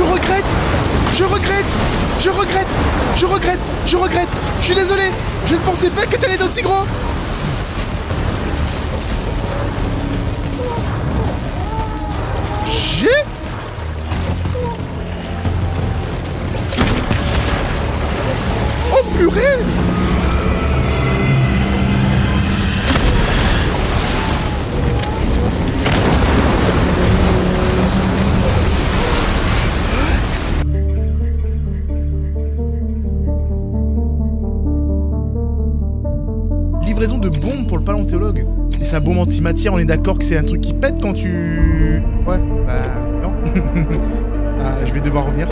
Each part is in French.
regrette. Je regrette. Je regrette. Je regrette. Je regrette. Je suis désolé. Je ne pensais pas que t'allais être aussi gros. J'ai... Oh purée! Livraison de bombes pour le paléontologue. Et c'est un bombe antimatière, on est d'accord que c'est un truc qui pète quand tu... Ouais, bah non. Ah, je vais devoir revenir.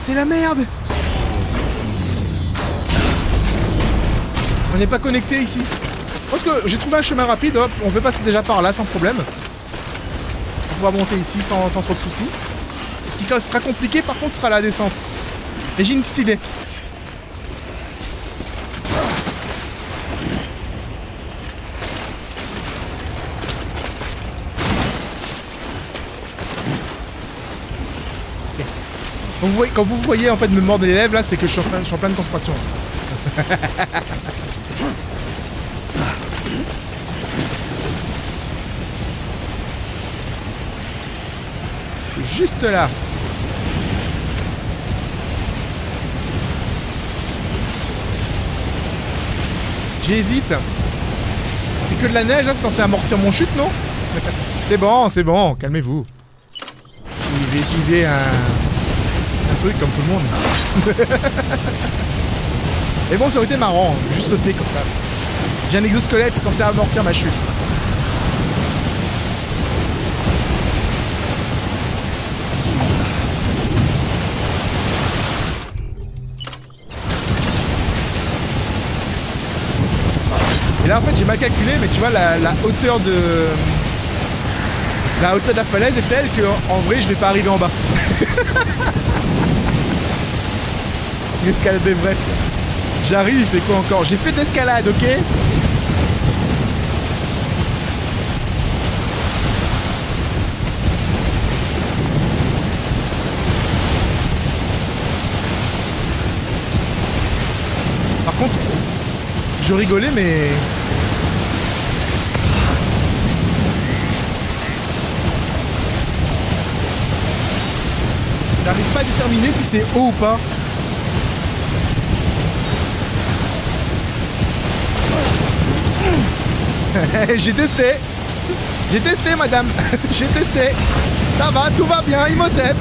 C'est la merde. On n'est pas connecté ici. Je pense que j'ai trouvé un chemin rapide, hop, on peut passer déjà par là sans problème. On pourra monter ici sans trop de soucis. Ce qui sera compliqué par contre sera la descente. Et j'ai une petite idée. Quand vous voyez en fait me mordre les lèvres là, c'est que je suis en pleine concentration. Juste là. J'hésite. C'est que de la neige là, c'est censé amortir mon chute, non? C'est bon, calmez-vous. Je vais utiliser un truc comme tout le monde. Et bon, ça aurait été marrant, juste sauter comme ça. J'ai un exosquelette, c'est censé amortir ma chute. Et là en fait j'ai mal calculé, mais tu vois la hauteur de... La hauteur de la falaise est telle que en vrai je vais pas arriver en bas. L'escalade d'Everest. J'arrive, il fait quoi encore? J'ai fait de l'escalade, ok? Par contre, je rigolais, mais... J'arrive pas à déterminer si c'est haut ou pas. J'ai testé madame, j'ai testé, ça va, tout va bien, Imhotep.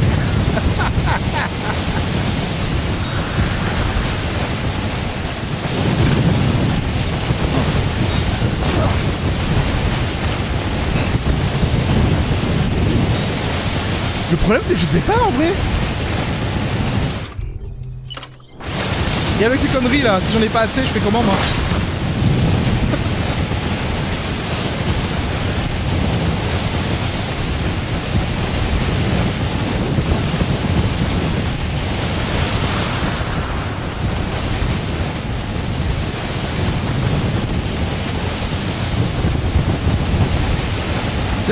Le problème c'est que je sais pas en vrai. Et avec ces conneries là, si j'en ai pas assez, je fais comment moi?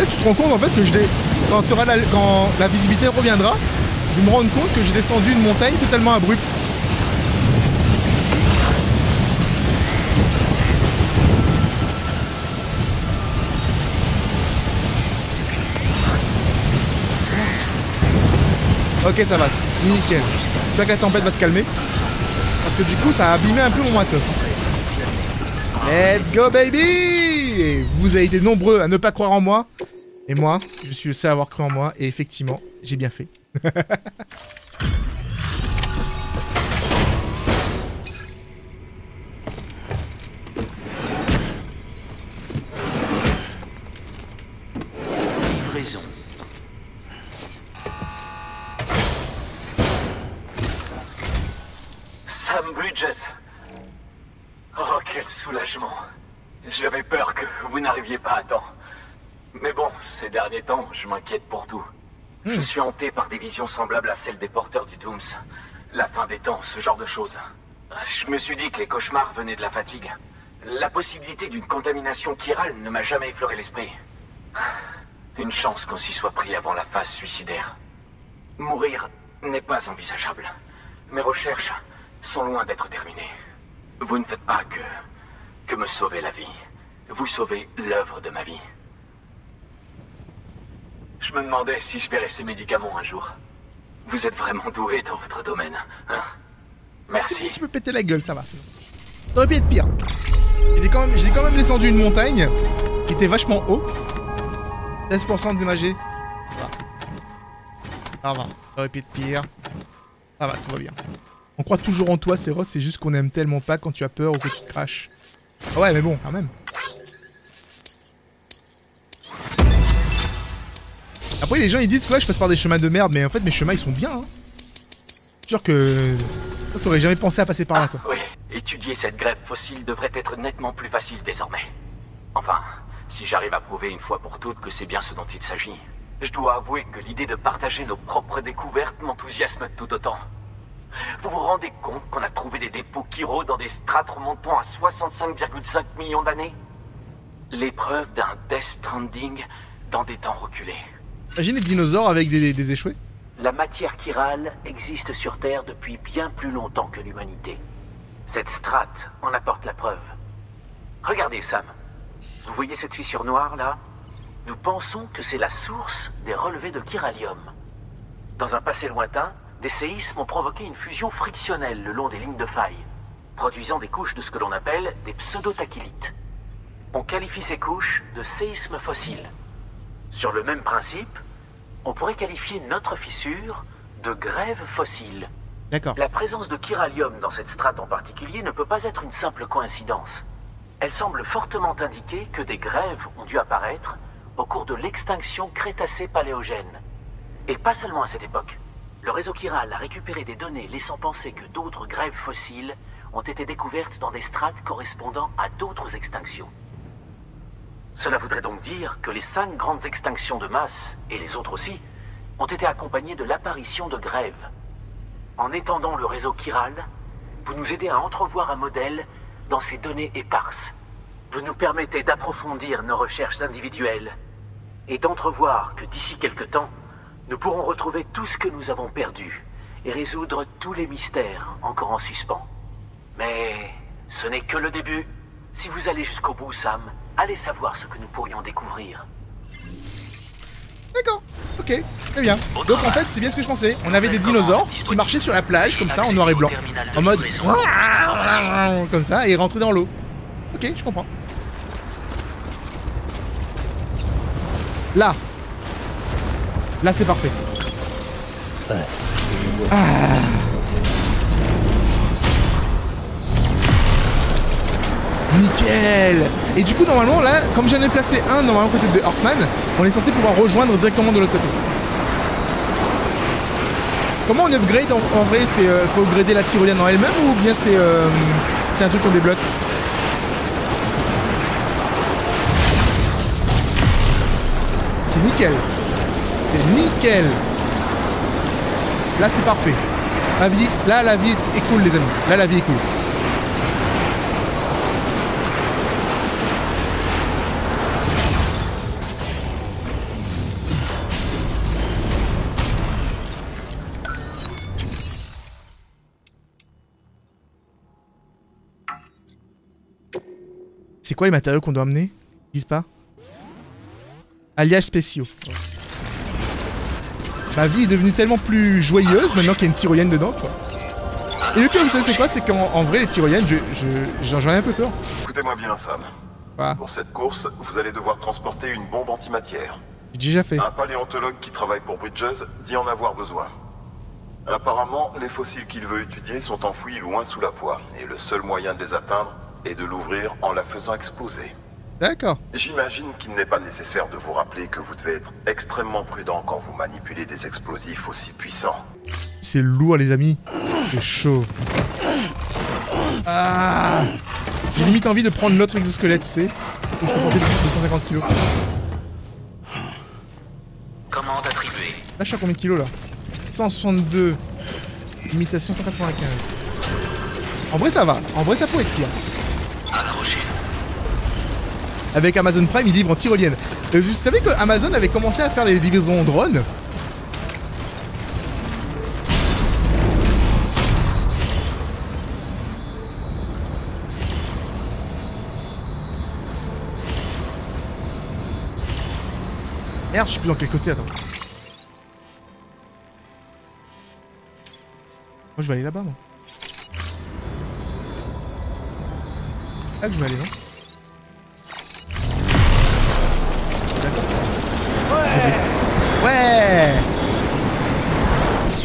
Tu te rends compte en fait que quand la visibilité reviendra, je vais me rendre compte que j'ai descendu une montagne totalement abrupte. Ok, ça va, nickel. J'espère que la tempête va se calmer. Parce que du coup, ça a abîmé un peu mon matos. Let's go, baby! Vous avez été nombreux à ne pas croire en moi. Et moi, je suis le seul à avoir cru en moi. Et effectivement, j'ai bien fait. Livraison. Sam Bridges. Ok. quel soulagement. J'avais peur que vous n'arriviez pas à temps. Mais bon, ces derniers temps, je m'inquiète pour tout. Je suis hanté par des visions semblables à celles des porteurs du Dooms. La fin des temps, ce genre de choses. Je me suis dit que les cauchemars venaient de la fatigue. La possibilité d'une contamination chirale ne m'a jamais effleuré l'esprit. Une chance qu'on s'y soit pris avant la phase suicidaire. Mourir n'est pas envisageable. Mes recherches sont loin d'être terminées. Vous ne faites pas que me sauver la vie. Vous sauvez l'œuvre de ma vie. Je me demandais si je verrais ces médicaments un jour. Vous êtes vraiment doué dans votre domaine, hein? Merci. Tu peux péter la gueule, ça va. Ça aurait pu être pire. J'ai quand même descendu une montagne qui était vachement haut. 16% de démagé. Ça va, ça aurait pu être pire. Ça va, tout va bien. On croit toujours en toi, Seros, c'est juste qu'on aime tellement pas quand tu as peur ou que tu te craches. Ah ouais, mais bon, quand même. Après, les gens ils disent que ouais, je passe par des chemins de merde, mais en fait, mes chemins ils sont bien. Hein. Je suis sûr que. Toi, t'aurais jamais pensé à passer par là, toi. Oui, étudier cette grève fossile devrait être nettement plus facile désormais. Enfin, si j'arrive à prouver une fois pour toutes que c'est bien ce dont il s'agit. Je dois avouer que l'idée de partager nos propres découvertes m'enthousiasme tout autant. Vous vous rendez compte qu'on a trouvé des dépôts Kiro dans des strates remontant à 65,5 millions d'années? L'épreuve d'un Death Stranding dans des temps reculés. Imagine les dinosaures avec des échoués. La matière chirale existe sur Terre depuis bien plus longtemps que l'humanité. Cette strate en apporte la preuve. Regardez, Sam. Vous voyez cette fissure noire, là? Nous pensons que c'est la source des relevés de chiralium. Dans un passé lointain, des séismes ont provoqué une fusion frictionnelle le long des lignes de faille, produisant des couches de ce que l'on appelle des pseudotachylite. On qualifie ces couches de séismes fossiles. Sur le même principe, on pourrait qualifier notre fissure de grève fossile. D'accord. La présence de chiralium dans cette strate en particulier ne peut pas être une simple coïncidence. Elle semble fortement indiquer que des grèves ont dû apparaître au cours de l'extinction Crétacé-Paléogène. Et pas seulement à cette époque. Le réseau chiral a récupéré des données laissant penser que d'autres grèves fossiles ont été découvertes dans des strates correspondant à d'autres extinctions. Cela voudrait donc dire que les 5 grandes extinctions de masse, et les autres aussi, ont été accompagnées de l'apparition de grèves. En étendant le réseau chiral, vous nous aidez à entrevoir un modèle dans ces données éparses. Vous nous permettez d'approfondir nos recherches individuelles et d'entrevoir que d'ici quelque temps, nous pourrons retrouver tout ce que nous avons perdu et résoudre tous les mystères encore en suspens. Mais ce n'est que le début. Si vous allez jusqu'au bout, Sam, allez savoir ce que nous pourrions découvrir. D'accord, ok, très bien. Donc en fait, c'est bien ce que je pensais. On avait des dinosaures qui marchaient sur la plage, comme ça, en noir et blanc. En mode... Comme ça, et ils rentraient dans l'eau. Ok, je comprends. Là. Là, c'est parfait. Ah. Nickel. Et du coup, normalement, là, comme j'en ai placé un normalement côté de Hartman, on est censé pouvoir rejoindre directement de l'autre côté. Comment on upgrade en vrai? C'est faut upgrader la tyrolienne en elle-même ou bien c'est un truc qu'on débloque? C'est nickel. C'est nickel. Là, c'est parfait. La vie est cool, les amis. Là, la vie est cool. C'est quoi les matériaux qu'on doit amener? Ils disent pas. Alliages spéciaux. Ma vie est devenue tellement plus joyeuse maintenant qu'il y a une tyrolienne dedans, quoi. Et le pire, vous savez c'est quoi? C'est qu'en vrai, les tyroliennes, j'en ai un peu peur. Écoutez-moi bien, Sam. Voilà. Pour cette course, vous allez devoir transporter une bombe antimatière. J'ai déjà fait. Un paléontologue qui travaille pour Bridges dit en avoir besoin. Apparemment, les fossiles qu'il veut étudier sont enfouis loin sous la poix, et le seul moyen de les atteindre est de l'ouvrir en la faisant exploser. D'accord. J'imagine qu'il n'est pas nécessaire de vous rappeler que vous devez être extrêmement prudent quand vous manipulez des explosifs aussi puissants. C'est lourd, les amis. C'est chaud. Ah. J'ai limite envie de prendre l'autre exosquelette, tu sais. Faut que je peux porter 250 kilos. Commande attribuée. Là, je suis à combien de kilos, là? 162. Limitation 195. En vrai, ça va. En vrai, ça pourrait être pire. Accroché. Avec Amazon Prime, ils livrent en tyrolienne. Vous savez que Amazon avait commencé à faire les livraisons en drone? Merde, je sais plus dans quel côté, attends. Moi, je vais aller là-bas, moi. C'est là que je vais aller, non? Ouais. Je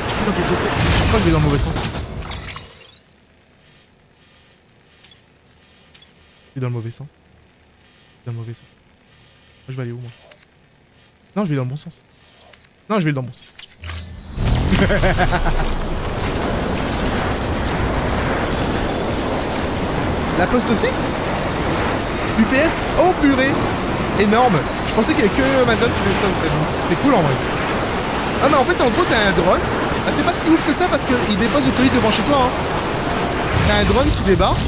sais plus dans quel côté. Je crois que je vais dans le mauvais sens. Je vais dans le mauvais sens. Dans le mauvais sens. Moi, je vais aller où, moi? Non, je vais dans le bon sens. Non, je vais dans le bon sens. La poste aussi? UPS? Oh purée! Énorme! Je pensais qu'il y avait que Amazon qui faisait ça aux États-Unis. C'est cool en vrai. Ah non, en fait, en gros, t'as un drone. Ah, c'est pas si ouf que ça parce qu'il dépose le colis devant chez toi. Hein. T'as un drone qui débarque,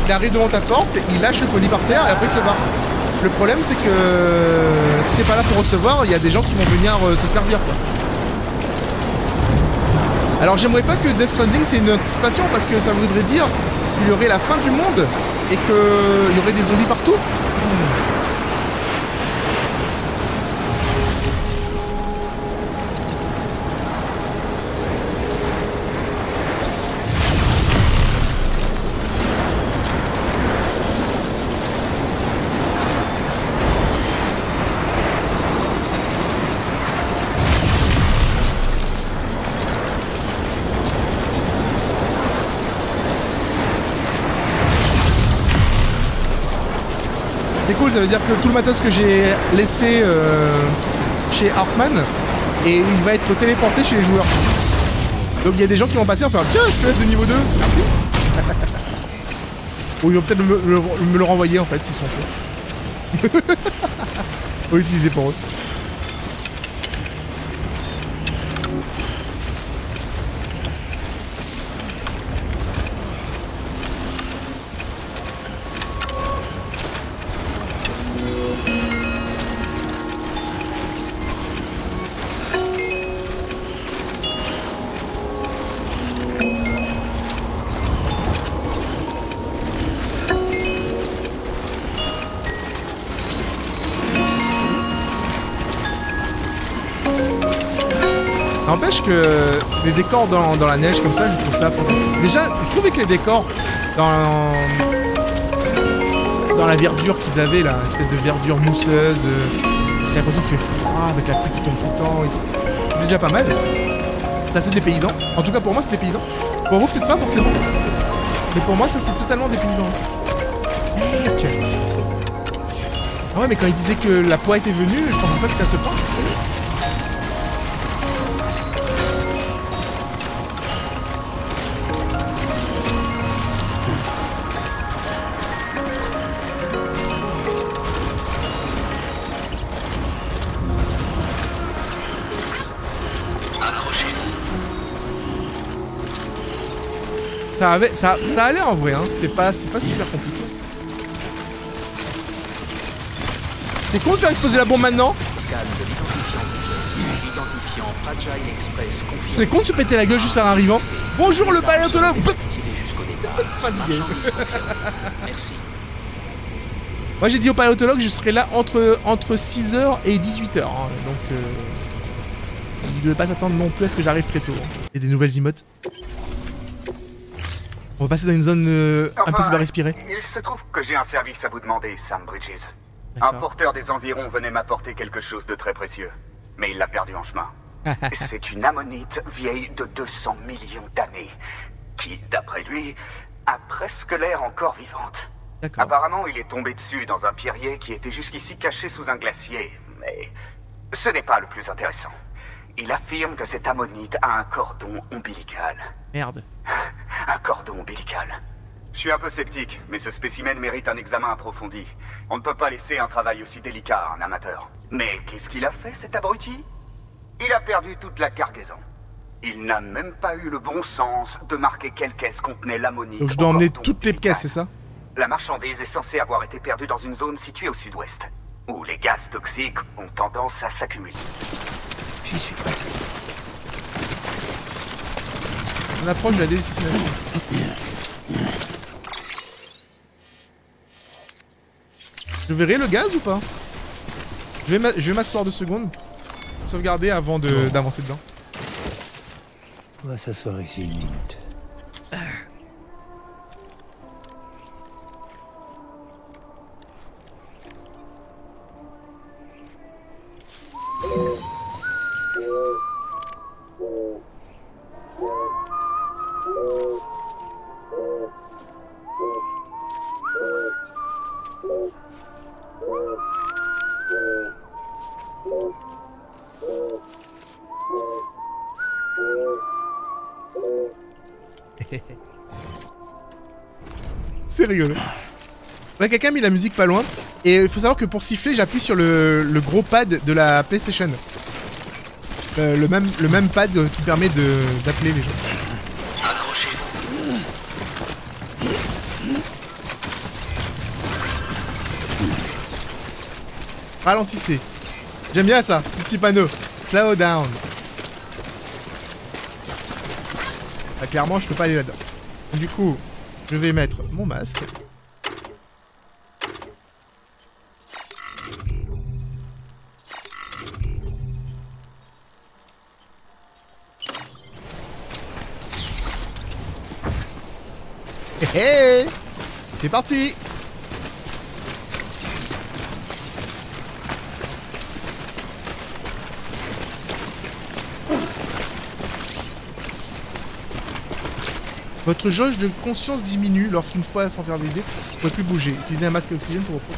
il arrive devant ta porte, il lâche le colis par terre et après il se barre. Le problème, c'est que si t'es pas là pour recevoir, il y a des gens qui vont venir se servir, quoi. Alors, j'aimerais pas que Death Stranding c'est une anticipation parce que ça voudrait dire qu'il y aurait la fin du monde et qu'il y aurait des zombies partout. C'est cool, ça veut dire que tout le matos que j'ai laissé chez Hartman, et il va être téléporté chez les joueurs. Donc il y a des gens qui vont passer en faire tiens, squelette de niveau 2, merci. Ou ils vont peut-être me le renvoyer en fait s'ils sont chauds. Faut l'utiliser pour eux. N'empêche que les décors dans la neige comme ça, je trouve ça fantastique. Déjà, je trouvais que les décors dans la verdure qu'ils avaient, là, espèce de verdure mousseuse, j'ai l'impression qu'il fait froid avec la pluie qui tombe tout le temps. C'est déjà pas mal. C'est assez dépaysant. En tout cas, pour moi, c'est dépaysant. Pour vous, peut-être pas forcément. Mais pour moi, ça, c'est totalement dépaysant. Mec. Ah ouais, mais quand il disait que la poix était venue, je pensais pas que c'était à ce point. Ça allait en vrai, hein. C'est pas super compliqué. C'est con de faire exploser la bombe maintenant. Ce serait con de se péter la gueule juste en arrivant. Bonjour le paléontologue. Fin du game. Moi j'ai dit au paléontologue je serai là entre 6h et 18h. Hein. Donc il ne devait pas s'attendre non plus à ce que j'arrive très tôt. Hein. Il y a des nouvelles emotes. On va passer dans une zone impossible à respirer. Il se trouve que j'ai un service à vous demander, Sam Bridges. Un porteur des environs venait m'apporter quelque chose de très précieux. Mais il l'a perdu en chemin. C'est une ammonite vieille de 200 millions d'années. Qui, d'après lui, a presque l'air encore vivante. Apparemment, il est tombé dessus dans un pierrier qui était jusqu'ici caché sous un glacier. Mais ce n'est pas le plus intéressant. Il affirme que cette ammonite a un cordon ombilical. Merde. Un cordon ombilical. Je suis un peu sceptique, mais ce spécimen mérite un examen approfondi. On ne peut pas laisser un travail aussi délicat à un amateur. Mais qu'est-ce qu'il a fait, cet abruti? Il a perdu toute la cargaison. Il n'a même pas eu le bon sens de marquer quelle caisse contenait l'ammonite. Donc je dois emmener toutes les caisses, c'est ça? La marchandise est censée avoir été perdue dans une zone située au sud-ouest, où les gaz toxiques ont tendance à s'accumuler. J'y suis presque. On approche de la destination. Je verrai le gaz ou pas? Je vais m'asseoir 2 secondes. Sauvegarder avant d'avancer dedans. On va s'asseoir ici 1 minute. C'est rigolo. Ouais, quelqu'un a mis la musique pas loin. Et il faut savoir que pour siffler, j'appuie sur le gros pad de la PlayStation. Le même pad qui permet d'appeler les gens. Ralentissez. J'aime bien ça, ce petit panneau. Slow down. Bah, clairement, je peux pas aller là-dedans. Du coup, je vais mettre mon masque. Hé hé! C'est parti! Votre jauge de conscience diminue lorsqu'une fois sentir l'idée, vous ne pouvez plus bouger. Utilisez un masque à oxygène pour repos.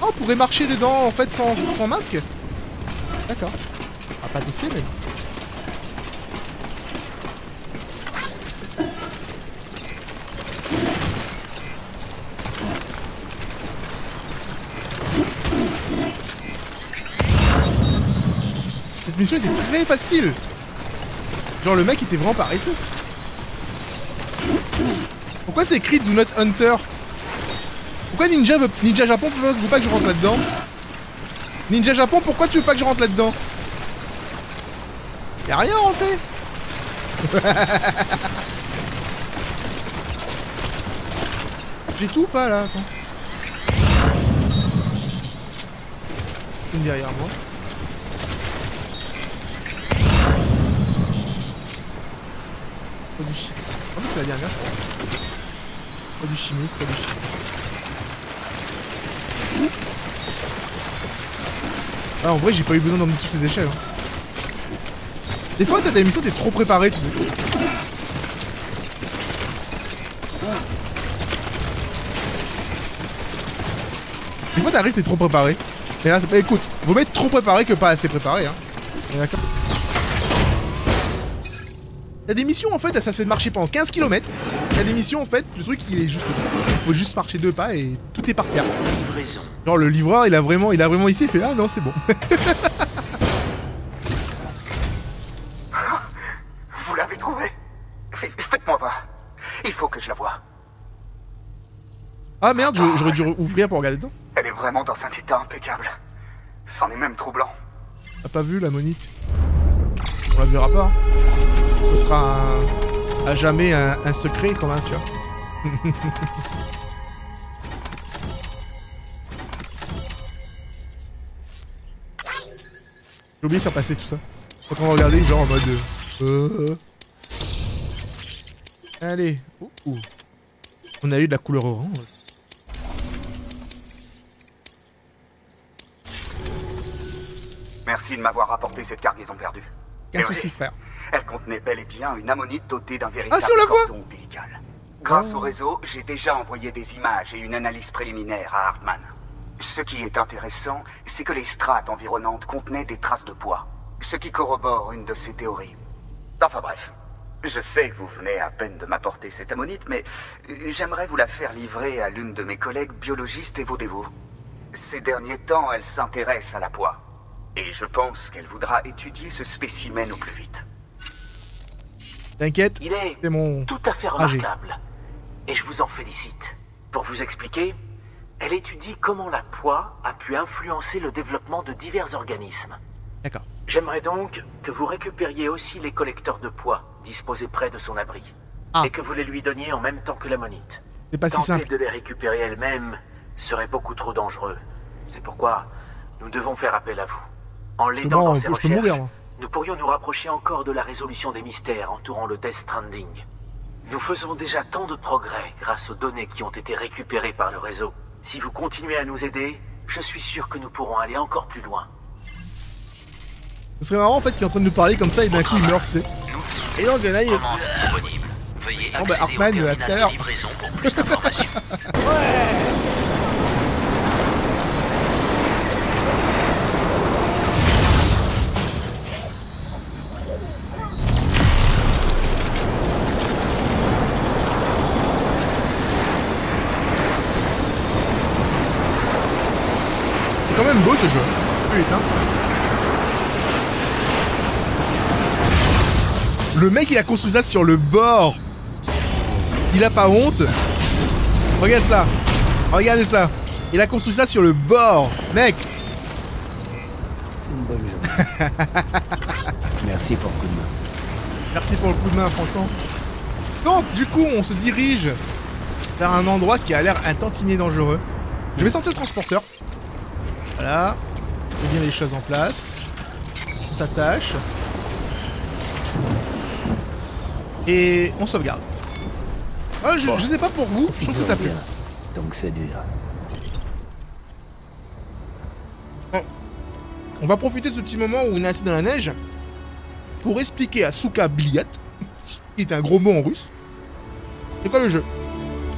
Oh, on pourrait marcher dedans en fait sans masque? D'accord. On va pas tester mais... Cette mission était très facile. Genre le mec était vraiment paresseux. Pourquoi c'est écrit Do Not Hunter? Pourquoi Ninja Japon veut pas que je rentre là-dedans? Ninja Japon, pourquoi tu veux pas que je rentre là-dedans? Y'a rien à rentrer. J'ai tout ou pas là? Attends. Une derrière moi. Produit chimique. En fait c'est la dernière. Produit chimique, produit chimique. Ah en vrai j'ai pas eu besoin d'emmener toutes ces échelles. Hein. Des fois t'as des missions t'es trop préparé tu sais. Des fois t'arrives t'es trop préparé. Mais là, écoute, vaut mieux être trop préparé que pas assez préparé hein. D'accord. T'as des missions en fait, ça se fait de marcher pendant 15 km. T'as des missions en fait, le truc il est juste... Faut juste marcher 2 pas et tout est par terre. Genre le livreur il a vraiment ici, il fait ah non c'est bon. Vous l'avez trouvé? Faites-moi voir. Il faut que je la voie. Ah merde, j'aurais dû ouvrir pour regarder dedans. Elle est vraiment dans un état impeccable. C'en est même troublant. T'as pas vu la monite? On la verra pas. Hein. Ce sera à jamais un secret comme un tu vois. J'ai oublié de faire passer tout ça. Quand on va regarder genre en mode... Allez. On a eu de la couleur orange. Merci de m'avoir apporté cette cargaison perdue. Aucun souci frère. Elle contenait bel et bien une ammonite dotée d'un véritable cordon ombilical. Grâce au réseau, j'ai déjà envoyé des images et une analyse préliminaire à Hartman. Ce qui est intéressant, c'est que les strates environnantes contenaient des traces de poids. Ce qui corrobore une de ses théories. Enfin bref, je sais que vous venez à peine de m'apporter cette ammonite, mais j'aimerais vous la faire livrer à l'une de mes collègues biologistes et vos dévots. Ces derniers temps, elle s'intéresse à la poix. Et je pense qu'elle voudra étudier ce spécimen au plus vite. T'inquiète, Il est c'est mon... tout à fait remarquable. Et je vous en félicite. Pour vous expliquer, elle étudie comment la poix a pu influencer le développement de divers organismes. D'accord. J'aimerais donc que vous récupériez aussi les collecteurs de poix disposés près de son abri. Ah. Et que vous les lui donniez en même temps que l'ammonite. C'est pas si Tenter simple. de les récupérer elle-même serait beaucoup trop dangereux. C'est pourquoi nous devons faire appel à vous. En Parce que l'aidant moi, dans ses je peux recherches, mourir, moi. nous pourrions nous rapprocher encore de la résolution des mystères entourant le Death Stranding. Nous faisons déjà tant de progrès grâce aux données qui ont été récupérées par le réseau. Si vous continuez à nous aider, je suis sûr que nous pourrons aller encore plus loin. Ce serait marrant en fait qu'il est en train de nous parler comme ça et d'un coup il meurt, tu sais. Et donc là il... Bon bah Hartman, à tout à l'heure. C'est quand même beau ce jeu. Putain. Le mec il a construit ça sur le bord. Il a pas honte. Regarde ça. Regardez ça. Il a construit ça sur le bord. Mec. C'est une bonne journée. Merci pour le coup de main. Merci pour le coup de main franchement. Donc du coup on se dirige vers un endroit qui a l'air un tantinet dangereux. Je vais sortir le transporteur. Voilà. On met bien les choses en place. On s'attache. Et on sauvegarde. Ah, je sais pas pour vous, je trouve que ça pue. Donc c'est dur. On va profiter de ce petit moment où on est assis dans la neige pour expliquer à Souka Bliat, qui est un gros mot en russe, c'est quoi le jeu.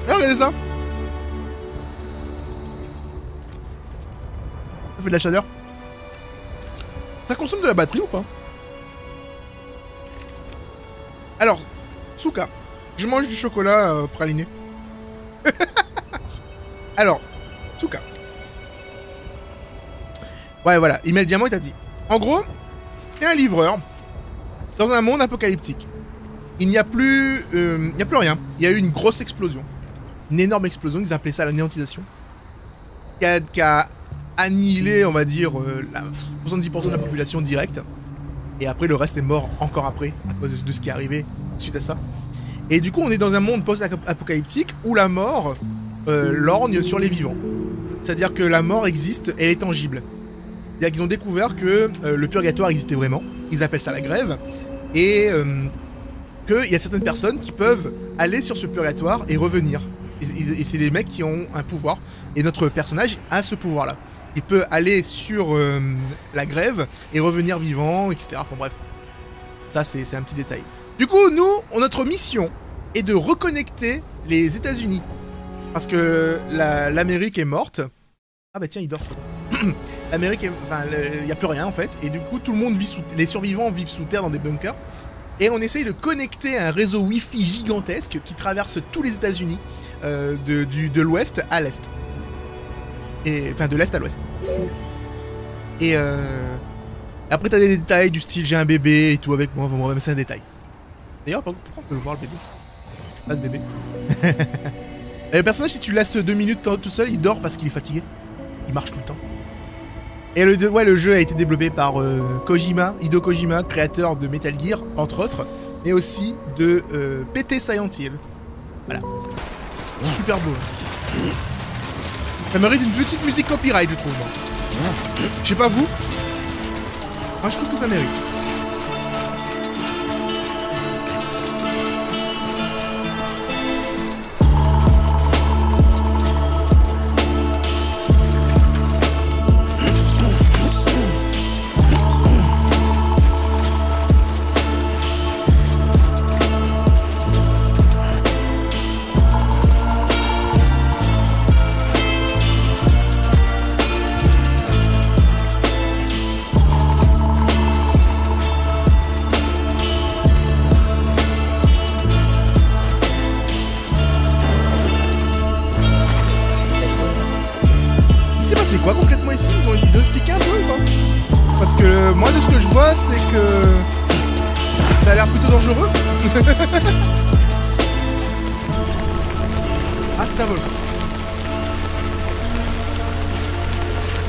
Ah, regardez ça. Ça fait de la chaleur. Ça consomme de la batterie ou pas? Alors, Souka, je mange du chocolat praliné. Alors, Souka. Ouais, voilà, il met le diamant et t'as dit. En gros, t'es un livreur dans un monde apocalyptique. Il n'y a plus rien. Il y a eu une grosse explosion. Une énorme explosion, ils appelaient ça la néantisation. Qui a annihilé, on va dire, 70% de la population directe. Et après, le reste est mort encore après, à cause de ce qui est arrivé suite à ça. Et du coup, on est dans un monde post-apocalyptique où la mort lorgne sur les vivants. C'est-à-dire que la mort existe, elle est tangible. C'est-à-dire qu'ils ont découvert que le purgatoire existait vraiment. Ils appellent ça la grève. Et qu'il y a certaines personnes qui peuvent aller sur ce purgatoire et revenir. Et c'est les mecs qui ont un pouvoir. Et notre personnage a ce pouvoir-là. Il peut aller sur la grève et revenir vivant, etc. Enfin bref. Ça, c'est un petit détail. Du coup, nous, notre mission est de reconnecter les États-Unis. Parce que l'Amérique est morte. Ah bah tiens, il dort, ça. L'Amérique est... Enfin, il n'y a plus rien, en fait. Et du coup, tout le monde vit sous... Les survivants vivent sous terre dans des bunkers. Et on essaye de connecter un réseau Wi-Fi gigantesque qui traverse tous les États-Unis de l'ouest à l'est. Et... Enfin, de l'est à l'ouest. Et après, t'as des détails du style j'ai un bébé et tout avec moi. Bon, c'est un détail. D'ailleurs, pourquoi on peut voir le bébé? Pas ce bébé. Et le personnage, si tu le laisses 2 minutes tout seul, il dort parce qu'il est fatigué. Il marche tout le temps. Et le jeu a été développé par Kojima, Hideo Kojima, créateur de Metal Gear, entre autres, mais aussi de PT Silent Hill. Voilà. Super beau. Ça mérite une petite musique copyright, je trouve. Je sais pas vous. Moi, je trouve que ça mérite. c'est quoi concrètement ici? Ils ont expliqué un peu ou pas? Parce que moi, de ce que je vois, c'est que ça a l'air plutôt dangereux. Ah, c'est un volcan.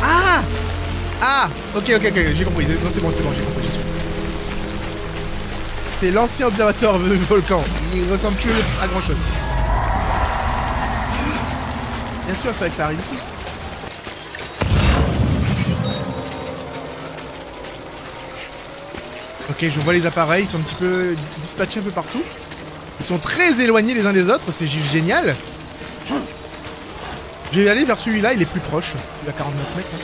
Ah! Ah! Ok, j'ai compris. Non, c'est bon, j'ai compris, j'ai su. C'est l'ancien observateur volcan. Il ressemble plus à grand chose. Bien sûr, il fallait que ça arrive ici. Ok, je vois les appareils, ils sont un petit peu dispatchés un peu partout. Ils sont très éloignés les uns des autres, c'est juste génial. Je vais aller vers celui-là, il est plus proche. Il a 49 mètres. Hein.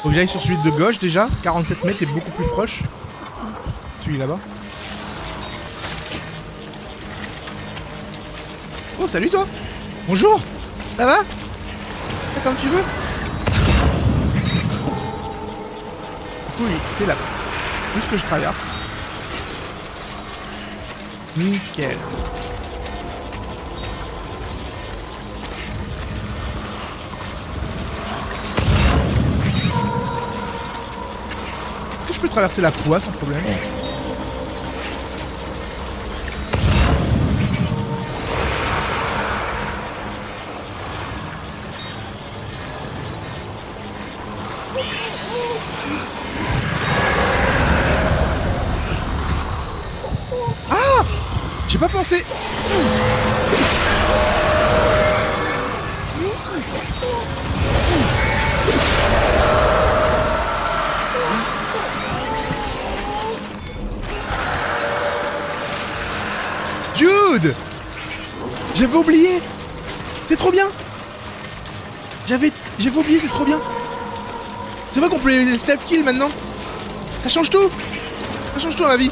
Faut que j'aille sur celui de gauche déjà. 47 mètres est beaucoup plus proche. Celui là-bas. Oh, salut toi. Bonjour. Ça va? Fais comme tu veux. Oui, c'est là-bas. Tout ce que je traverse. Nickel. Est-ce que je peux traverser la poix sans problème? Ah! J'ai pas pensé. Dude! J'avais oublié! C'est trop bien! J'avais oublié, c'est trop bien! C'est vrai qu'on peut les stealth kill maintenant! Ça change tout! Ça change tout à ma vie!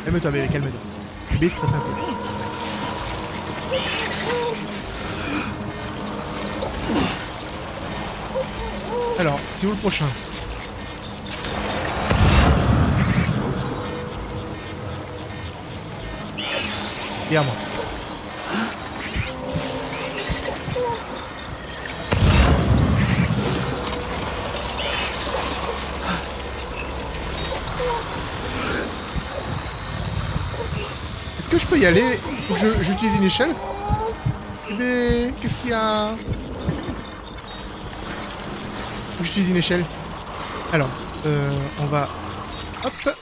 Calme-toi, bébé, calme-toi. Bébé, stresse un peu. Alors, c'est où le prochain? Derrière moi. Est-ce que je peux y aller? Faut que j'utilise une échelle? Bébé, qu'est-ce qu'il y a? Faut que j'utilise une échelle. Alors, on va... Hop.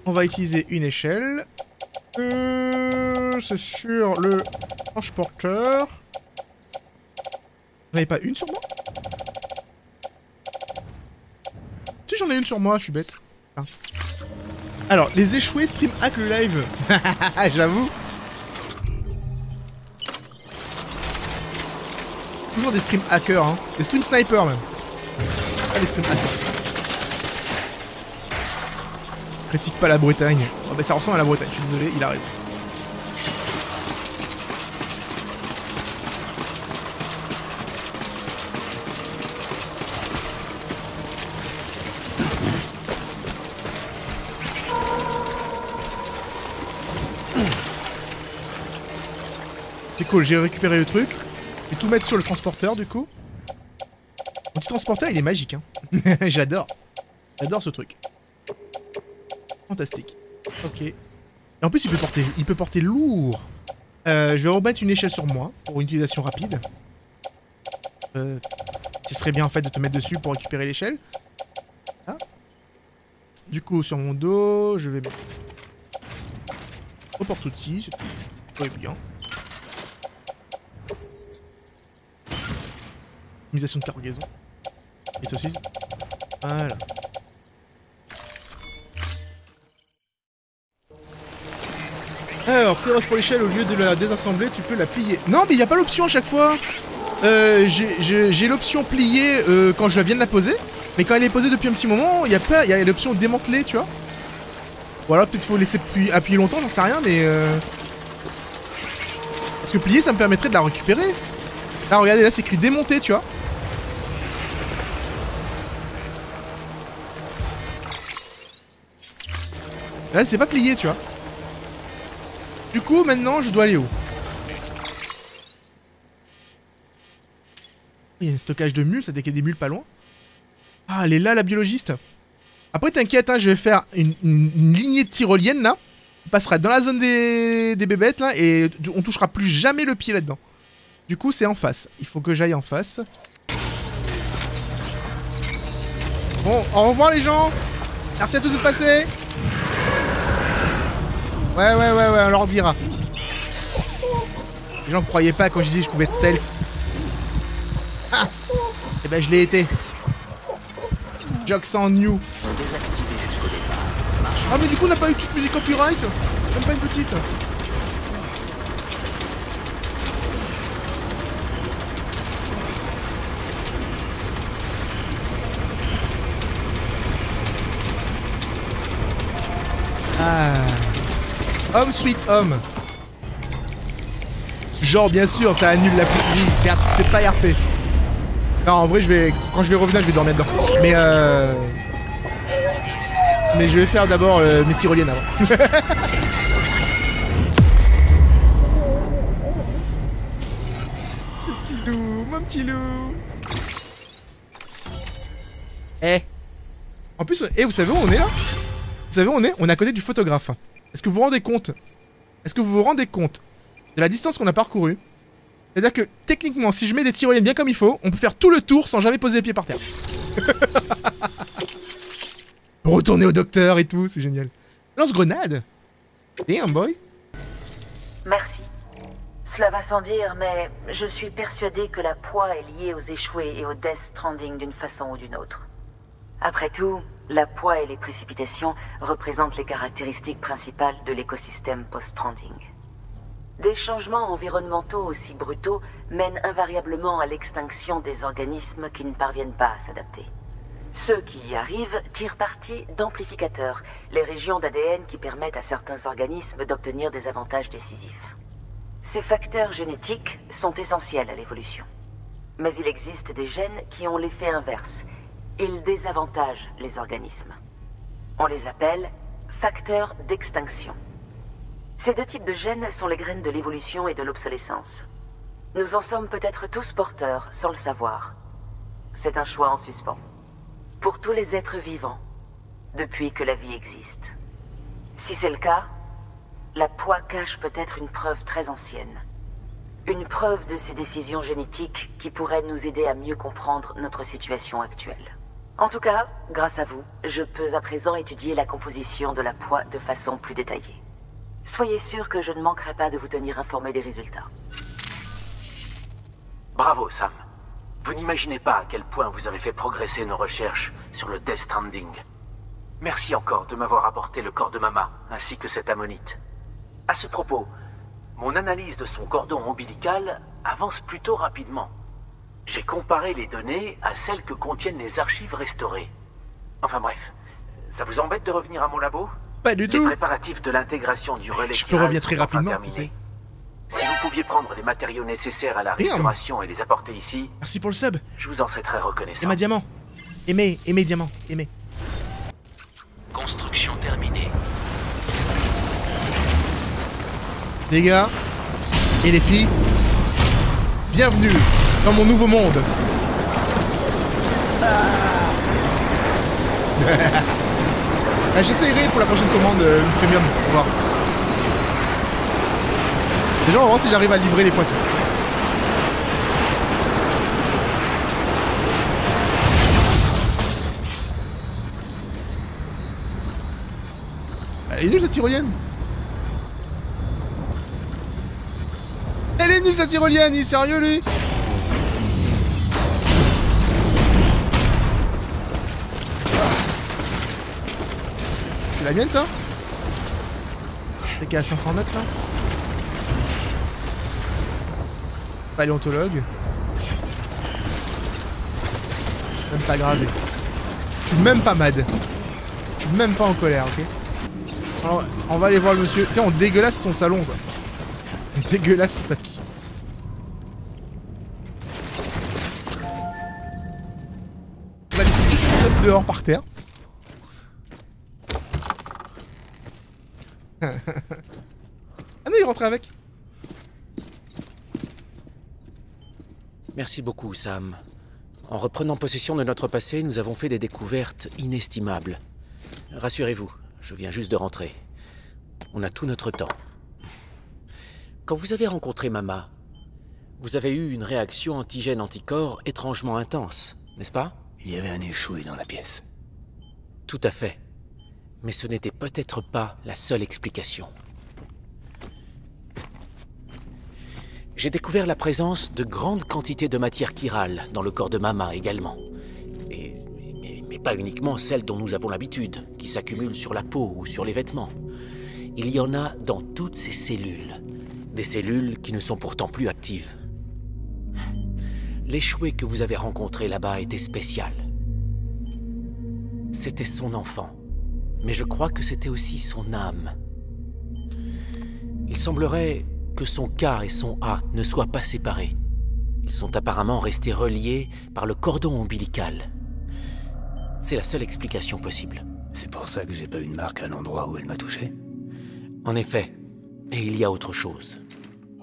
On va utiliser une échelle. C'est sur le transporteur. J'en avais pas une sur moi? Si, j'en ai une sur moi, je suis bête. Ah. Alors, les échoués stream hack le live. J'avoue. Toujours des stream hackers, hein. Des stream snipers même. Pas des stream hackers. Critique pas la Bretagne. Oh bah ça ressemble à la Bretagne, je suis désolé, il a raison. C'est cool, j'ai récupéré le truc. Je vais tout mettre sur le transporteur du coup. Mon petit transporteur il est magique hein. J'adore. J'adore ce truc. Fantastique. Ok. Et en plus il peut porter lourd. Je vais remettre une échelle sur moi pour une utilisation rapide. Ce serait bien en fait de te mettre dessus pour récupérer l'échelle. Ah. Du coup, sur mon dos, je vais... au porte-outils, c'est très bien. Optimisation de cargaison. Et ceci. Voilà. Alors, c'est rose pour l'échelle, au lieu de la désassembler, tu peux la plier. Non, mais il n'y a pas l'option à chaque fois. J'ai l'option plier quand je viens de la poser. Mais quand elle est posée depuis un petit moment, il y a l'option démanteler, tu vois. Voilà, peut-être faut laisser appuyer longtemps, j'en sais rien, mais... Parce que plier, ça me permettrait de la récupérer. Là, regardez, là, c'est écrit démonter, tu vois. Là, c'est pas plié, tu vois. Du coup, maintenant, je dois aller où? Il y a un stockage de mules, ça qu'il y a des mules pas loin. Ah, elle est là, la biologiste. Après, t'inquiète, hein, je vais faire une lignée de tyrolienne, là. On passera dans la zone des bébêtes, là, et on touchera plus jamais le pied là-dedans. Du coup, c'est en face. Il faut que j'aille en face. Bon, au revoir, les gens. Merci à tous de passer. Ouais, on leur dira. Les gens ne croyaient pas quand je disais que je pouvais être stealth. Ah. Et ben, je l'ai été. Jokes on you. Ah mais du coup on n'a pas eu de petite musique copyright. Même pas une petite. Ah. Home sweet home. Genre bien sûr ça annule la pluie. C'est pas RP. Non en vrai quand je vais revenir je vais dormir dedans. Mais je vais faire d'abord mes tyroliennes avant. Petit loup, mon petit loup. Eh. En plus, vous savez où on est là? Vous savez où on est? On est à côté du photographe. Est-ce que vous vous rendez compte? Est-ce que vous vous rendez compte de la distance qu'on a parcourue? C'est-à-dire que, techniquement, si je mets des tyroliennes bien comme il faut, on peut faire tout le tour sans jamais poser les pieds par terre. Retourner au docteur et tout, c'est génial. Lance-grenade. Damn boy. Merci. Cela va sans dire, mais je suis persuadé que la poix est liée aux échoués et au Death Stranding d'une façon ou d'une autre. Après tout, la poix et les précipitations représentent les caractéristiques principales de l'écosystème post-stranding. Des changements environnementaux aussi brutaux mènent invariablement à l'extinction des organismes qui ne parviennent pas à s'adapter. Ceux qui y arrivent tirent parti d'amplificateurs, les régions d'ADN qui permettent à certains organismes d'obtenir des avantages décisifs. Ces facteurs génétiques sont essentiels à l'évolution. Mais il existe des gènes qui ont l'effet inverse. Ils désavantagent les organismes. On les appelle facteurs d'extinction. Ces deux types de gènes sont les graines de l'évolution et de l'obsolescence. Nous en sommes peut-être tous porteurs, sans le savoir. C'est un choix en suspens. Pour tous les êtres vivants, depuis que la vie existe. Si c'est le cas, la poix cache peut-être une preuve très ancienne. Une preuve de ces décisions génétiques qui pourraient nous aider à mieux comprendre notre situation actuelle. En tout cas, grâce à vous, je peux à présent étudier la composition de la poix de façon plus détaillée. Soyez sûr que je ne manquerai pas de vous tenir informé des résultats. Bravo, Sam. Vous n'imaginez pas à quel point vous avez fait progresser nos recherches sur le Death Stranding. Merci encore de m'avoir apporté le corps de Mama, ainsi que cette ammonite. À ce propos, mon analyse de son cordon ombilical avance plutôt rapidement. J'ai comparé les données à celles que contiennent les archives restaurées. Enfin bref, ça vous embête de revenir à mon labo? Pas du tout. Les préparatifs de l'intégration du relais je peux revenir très rapidement, tu sais. Si vous pouviez prendre les matériaux nécessaires à la restauration et les apporter ici... Merci pour le sub. Je vous en serais très reconnaissant. Et ma diamant. Aimez, diamant, aimez. Construction terminée. Les gars et les filles, bienvenue dans mon nouveau monde. J'essaierai pour la prochaine commande une premium, on va voir. Déjà on va voir si j'arrive à livrer les poissons. Elle est nulle cette tyrolienne. Elle est nulle cette tyrolienne, il est sérieux lui? C'est la mienne ça? C'est qu'à 500 mètres là? Paléontologue. Même pas gravé. Je suis même pas mad. Je suis même pas en colère, ok? Alors, on va aller voir le monsieur. Tiens, on dégueulasse son salon, quoi. On dégueulasse son tapis. On va laisser tout le stuff dehors par terre. Ah non, il est rentré avec. Merci beaucoup, Sam. En reprenant possession de notre passé, nous avons fait des découvertes inestimables. Rassurez-vous, je viens juste de rentrer. On a tout notre temps. Quand vous avez rencontré Mama, vous avez eu une réaction antigène-anticorps étrangement intense, n'est-ce pas? Il y avait un échoué dans la pièce. Tout à fait. Mais ce n'était peut-être pas la seule explication. J'ai découvert la présence de grandes quantités de matière chirale dans le corps de Mama également. Mais pas uniquement celles dont nous avons l'habitude, qui s'accumulent sur la peau ou sur les vêtements. Il y en a dans toutes ces cellules. Des cellules qui ne sont pourtant plus actives. L'échoué que vous avez rencontré là-bas était spécial. C'était son enfant. Mais je crois que c'était aussi son âme. Il semblerait que son K et son A ne soient pas séparés. Ils sont apparemment restés reliés par le cordon ombilical. C'est la seule explication possible. C'est pour ça que j'ai pas une marque à l'endroit où elle m'a touché? En effet. Et il y a autre chose.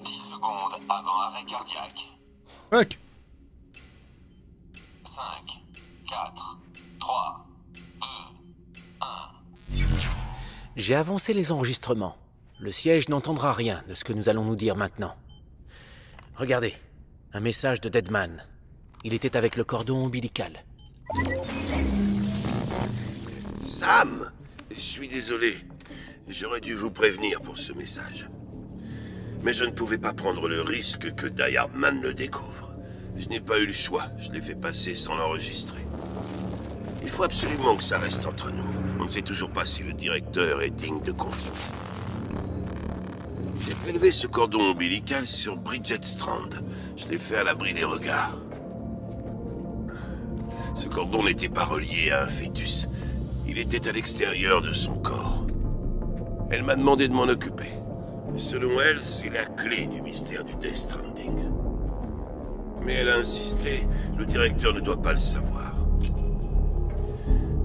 10 secondes avant arrêt cardiaque. Fuck. 5, 4, 3, 2, 1. J'ai avancé les enregistrements. Le siège n'entendra rien de ce que nous allons nous dire maintenant. Regardez, un message de Deadman. Il était avec le cordon ombilical. Sam! Je suis désolé. J'aurais dû vous prévenir pour ce message. Mais je ne pouvais pas prendre le risque que Die Hardman le découvre. Je n'ai pas eu le choix. Je l'ai fait passer sans l'enregistrer. Il faut absolument que ça reste entre nous. On ne sait toujours pas si le directeur est digne de confiance. J'ai prélevé ce cordon ombilical sur Bridget Strand. Je l'ai fait à l'abri des regards. Ce cordon n'était pas relié à un fœtus. Il était à l'extérieur de son corps. Elle m'a demandé de m'en occuper. Selon elle, c'est la clé du mystère du Death Stranding. Mais elle a insisté, le directeur ne doit pas le savoir.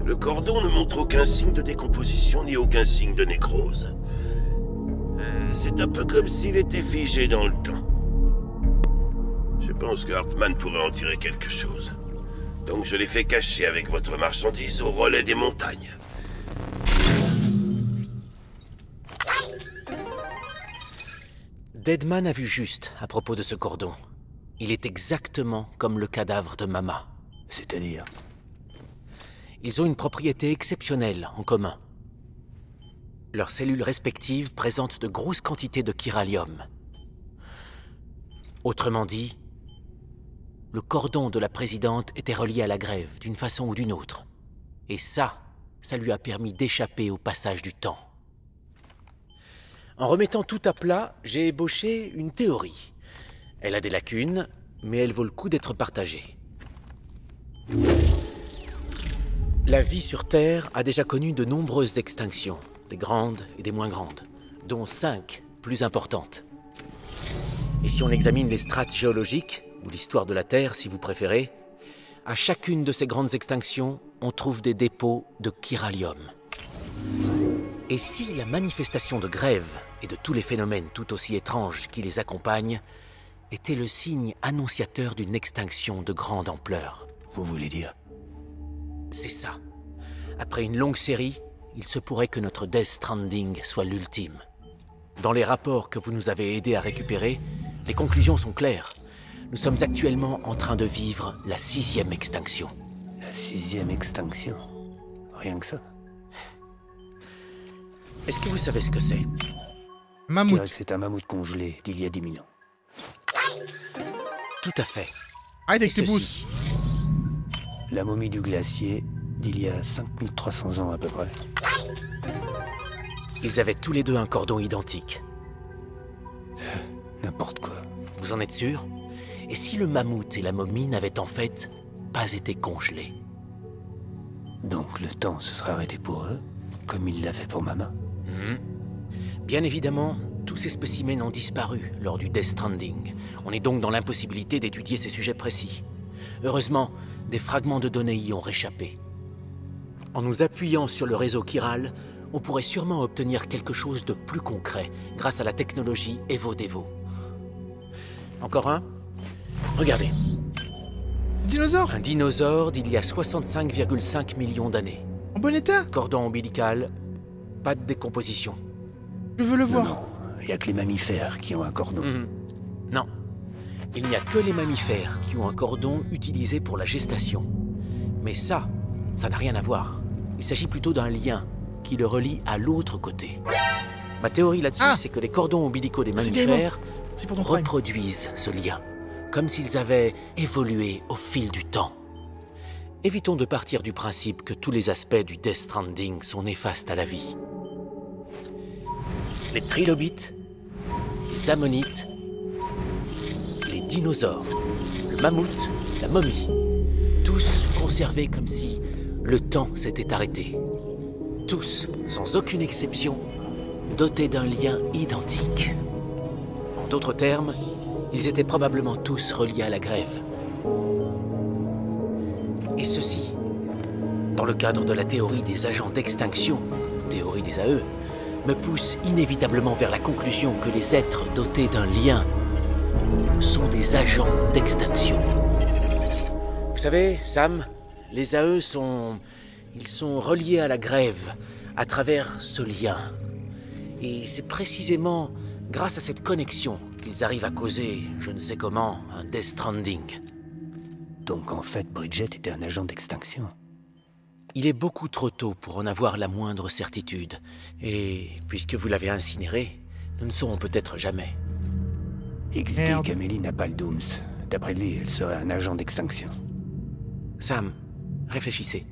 Le cordon ne montre aucun signe de décomposition ni aucun signe de nécrose. C'est un peu comme s'il était figé dans le temps. Je pense que Hartman pourrait en tirer quelque chose. Donc je l'ai fait cacher avec votre marchandise au relais des montagnes. Deadman a vu juste à propos de ce cordon. Il est exactement comme le cadavre de Mama. C'est-à-dire? Ils ont une propriété exceptionnelle en commun. Leurs cellules respectives présentent de grosses quantités de chiralium. Autrement dit, le cordon de la présidente était relié à la grève d'une façon ou d'une autre. Et ça lui a permis d'échapper au passage du temps. En remettant tout à plat, j'ai ébauché une théorie. Elle a des lacunes, mais elle vaut le coup d'être partagée. La vie sur Terre a déjà connu de nombreuses extinctions, des grandes et des moins grandes, dont 5 plus importantes. Et si on examine les strates géologiques, ou l'histoire de la Terre si vous préférez, à chacune de ces grandes extinctions, on trouve des dépôts de chiralium. Et si la manifestation de grève et de tous les phénomènes tout aussi étranges qui les accompagnent était le signe annonciateur d'une extinction de grande ampleur? Vous voulez dire? C'est ça. Après une longue série, il se pourrait que notre Death Stranding soit l'ultime. Dans les rapports que vous nous avez aidés à récupérer, les conclusions sont claires. Nous sommes actuellement en train de vivre la 6e extinction. La 6e extinction? Rien que ça? Est-ce que vous savez ce que c'est? Je Mammouth. dirais que c'est un mammouth congelé d'il y a 10 000 ans. Tout à fait. Arrête avec Et tes pouces. La momie du glacier d'il y a 5300 ans à peu près. Ils avaient tous les deux un cordon identique. N'importe quoi. Vous en êtes sûr? Et si le mammouth et la momie n'avaient en fait pas été congelés? Donc le temps se serait arrêté pour eux, comme il l'a fait pour maman. Bien évidemment, tous ces spécimens ont disparu lors du Death Stranding. On est donc dans l'impossibilité d'étudier ces sujets précis. Heureusement, des fragments de données y ont réchappé. En nous appuyant sur le réseau chiral, on pourrait sûrement obtenir quelque chose de plus concret grâce à la technologie Evo-Devo. Encore un? Regardez. Dinosaure. Un dinosaure d'il y a 65,5 millions d'années. En bon état. Cordon ombilical, pas de décomposition. Je veux le voir. Non, il n'y a que les mammifères qui ont un cordon. Non. Il n'y a que les mammifères qui ont un cordon utilisé pour la gestation. Mais ça n'a rien à voir. Il s'agit plutôt d'un lien qui le relie à l'autre côté. Ma théorie là-dessus, c'est que les cordons ombilicaux des mammifères C'est pour ton prime. reproduisent ce lien, comme s'ils avaient évolué au fil du temps. Évitons de partir du principe que tous les aspects du Death Stranding sont néfastes à la vie. Les trilobites, les ammonites, les dinosaures, le mammouth, la momie, tous conservés comme si le temps s'était arrêté. Tous, sans aucune exception, dotés d'un lien identique. En d'autres termes, ils étaient probablement tous reliés à la grève. Et ceci, dans le cadre de la théorie des agents d'extinction, théorie des AE, me pousse inévitablement vers la conclusion que les êtres dotés d'un lien sont des agents d'extinction. Vous savez, Sam, les AE ils sont reliés à la grève à travers ce lien. Et c'est précisément grâce à cette connexion qu'ils arrivent à causer, je ne sais comment, un Death Stranding. Donc en fait, Bridget était un agent d'extinction. Il est beaucoup trop tôt pour en avoir la moindre certitude. Et puisque vous l'avez incinéré, nous ne saurons peut-être jamais. XD qu'Amélie n'a pas le Dooms. D'après lui, elle serait un agent d'extinction. Sam, réfléchissez.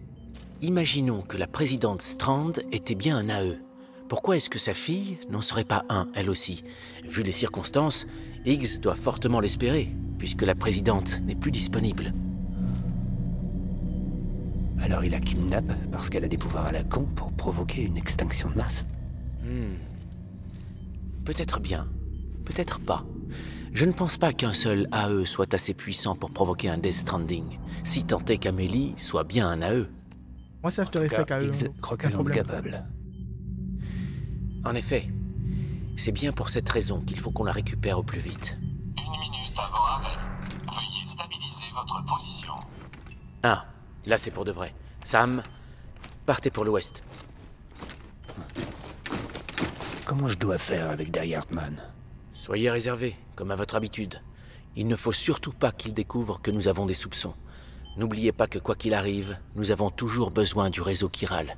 Imaginons que la présidente Strand était bien un AE. Pourquoi est-ce que sa fille n'en serait pas un, elle aussi? Vu les circonstances, Higgs doit fortement l'espérer, puisque la présidente n'est plus disponible. Alors il la kidnappe parce qu'elle a des pouvoirs à la con pour provoquer une extinction de masse. Peut-être bien, peut-être pas. Je ne pense pas qu'un seul AE soit assez puissant pour provoquer un Death Stranding, si tant est qu'Amélie soit bien un AE. Moi, c'est After Effects à eux. Higgs croit qu'elle en est capable. En effet, c'est bien pour cette raison qu'il faut qu'on la récupère au plus vite. 1 minute avant arrêt. Veuillez stabiliser votre position. Ah, là c'est pour de vrai. Sam, partez pour l'ouest. Comment je dois faire avec Die Hardman? Soyez réservés, comme à votre habitude. Il ne faut surtout pas qu'il découvre que nous avons des soupçons. N'oubliez pas que quoi qu'il arrive, nous avons toujours besoin du réseau chiral.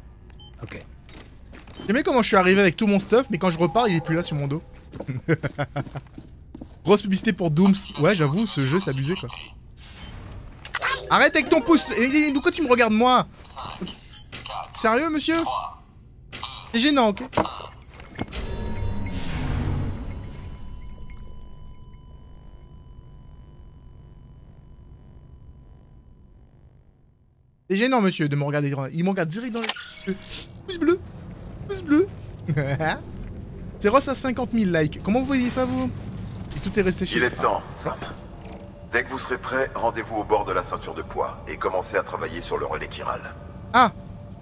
Ok. J'aime bien comment je suis arrivé avec tout mon stuff, mais quand je repars, il est plus là sur mon dos. Grosse publicité pour Dooms. Ouais, j'avoue, ce jeu, c'est abusé, quoi. Arrête avec ton pouce. Et pourquoi tu me regardes, moi? Sérieux, monsieur? C'est gênant, ok? C'est gênant, monsieur, de me regarder. Il me regarde direct dans les... Pouce bleu. Pouce bleu. C'est Ross à 50 000 likes. Comment vous voyez ça, vous? Et tout est resté chez Il est temps, Sam. Dès que vous serez prêt, rendez-vous au bord de la ceinture de poids et commencez à travailler sur le relais chiral. Ah!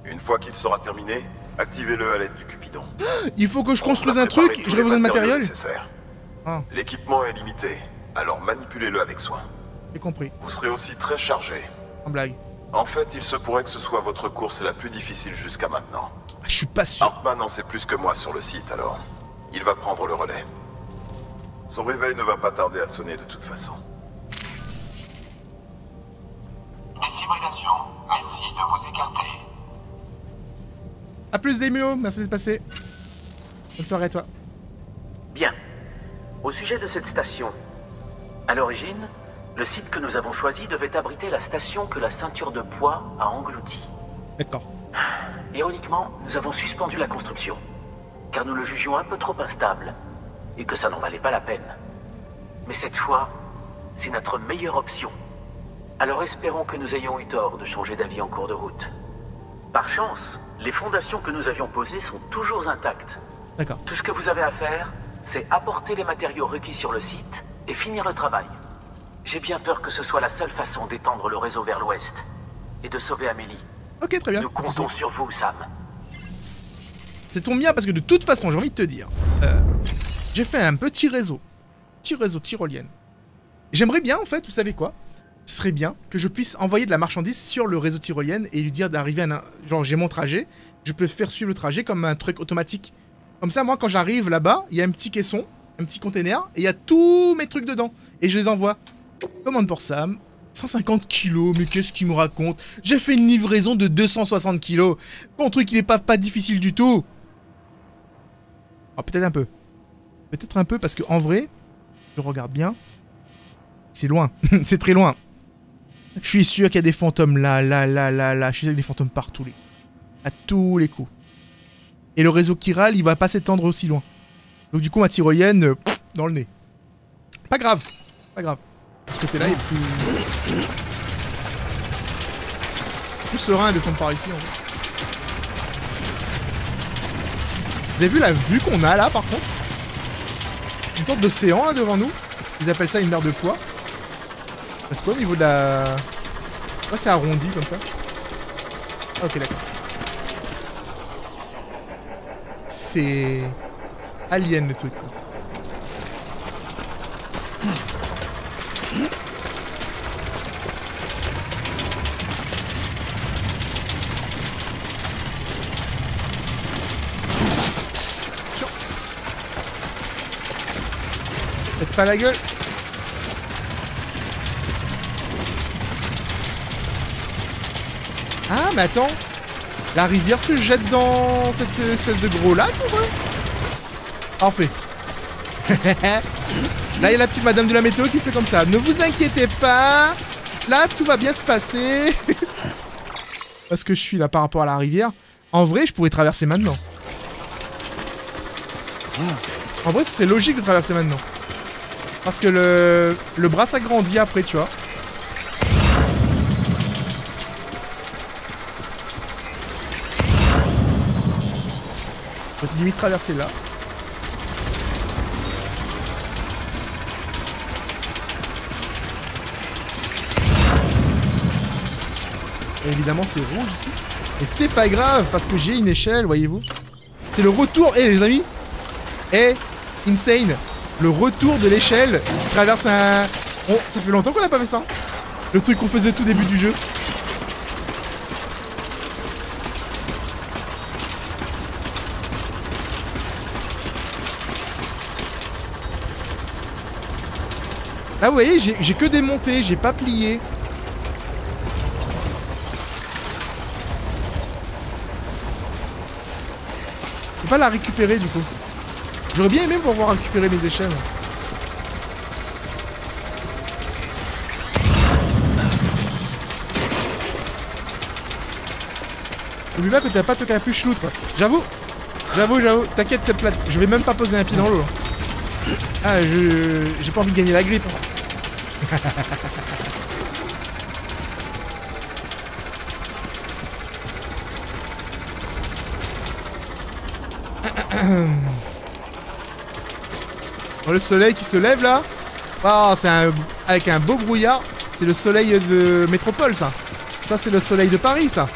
Une fois qu'il sera terminé, activez-le à l'aide du Cupidon. Il faut que je construise On un va préparer truc, tous j'aurai les besoin de matériaux matériel. nécessaires. Ah, L'équipement est limité, alors manipulez-le avec soin. j'ai compris. Vous serez aussi très chargé. En blague. En fait, il se pourrait que ce soit votre course la plus difficile jusqu'à maintenant. Ah, je suis pas sûr. Hartman en sait plus que moi sur le site, alors il va prendre le relais. Son réveil ne va pas tarder à sonner de toute façon. Défibrillation. Merci de vous écarter. A plus, Demio, merci de passer. soirée à toi. Bien. Au sujet de cette station, à l'origine, le site que nous avons choisi devait abriter la station que la ceinture de poids a engloutie. D'accord. Ironiquement, nous avons suspendu la construction, car nous le jugions un peu trop instable, et que ça n'en valait pas la peine. Mais cette fois, c'est notre meilleure option. Alors espérons que nous ayons eu tort de changer d'avis en cours de route. Par chance, les fondations que nous avions posées sont toujours intactes. D'accord. Tout ce que vous avez à faire, c'est apporter les matériaux requis sur le site et finir le travail. J'ai bien peur que ce soit la seule façon d'étendre le réseau vers l'ouest et de sauver Amélie. Ok, très bien. Nous comptons sur vous, Sam. C'est tombe bien parce que de toute façon, j'ai envie de te dire, j'ai fait un petit réseau tyrolienne. J'aimerais bien, en fait, vous savez quoi? Ce serait bien que je puisse envoyer de la marchandise sur le réseau tyrolienne et lui dire d'arriver à genre, j'ai mon trajet, je peux faire suivre le trajet comme un truc automatique. Comme ça, moi, quand j'arrive là-bas, il y a un petit caisson, un petit container, et il y a tous mes trucs dedans. Et je les envoie. Commande pour Sam. 150 kilos, mais qu'est-ce qu'il me raconte? J'ai fait une livraison de 260 kilos. Mon truc, il est pas difficile du tout. Oh, peut-être un peu. Peut-être un peu, parce que en vrai, je regarde bien. C'est loin. C'est très loin. Je suis sûr qu'il y a des fantômes là. Je suis sûr qu'il y a des fantômes partout. À tous les coups. Et le réseau chiral, il va pas s'étendre aussi loin. Donc du coup, ma tyrolienne, dans le nez. Pas grave. Pas grave. Ce côté-là est plus serein à descendre par ici, en fait. Vous avez vu la vue qu'on a là, par contre? Une sorte d'océan, là, devant nous. Ils appellent ça une mer de poids. Parce qu'au niveau de la... Ouais, c'est arrondi, comme ça. Ah, ok, d'accord. C'est... alien, le truc, quoi. Faites pas la gueule. Ah, mais attends. La rivière se jette dans cette espèce de gros lac ou quoi? Parfait. Là, il y a la petite madame de la météo qui fait comme ça. Ne vous inquiétez pas. Là, tout va bien se passer. Parce que je suis là par rapport à la rivière. En vrai, je pourrais traverser maintenant. En vrai, ce serait logique de traverser maintenant. Parce que le bras s'agrandit après, tu vois. Je peux limite traverser là. Et évidemment, c'est rouge ici. Et c'est pas grave, parce que j'ai une échelle, voyez-vous. C'est le retour. Eh, les amis. Eh, insane. Le retour de l'échelle qui traverse un... Oh, ça fait longtemps qu'on n'a pas fait ça. Le truc qu'on faisait au tout début du jeu. Là, vous voyez, j'ai que démonté, j'ai pas plié. Je peux pas la récupérer, du coup. J'aurais bien aimé pouvoir récupérer mes échelles. N'oublie pas que t'as pas de capuche loutre. J'avoue. T'inquiète, c'est plate. Je vais même pas poser un pied dans l'eau. Ah, j'ai pas envie de gagner la grippe. Le soleil qui se lève là. Oh, c'est avec un beau brouillard. C'est le soleil de métropole, ça. Ça, c'est le soleil de Paris, ça.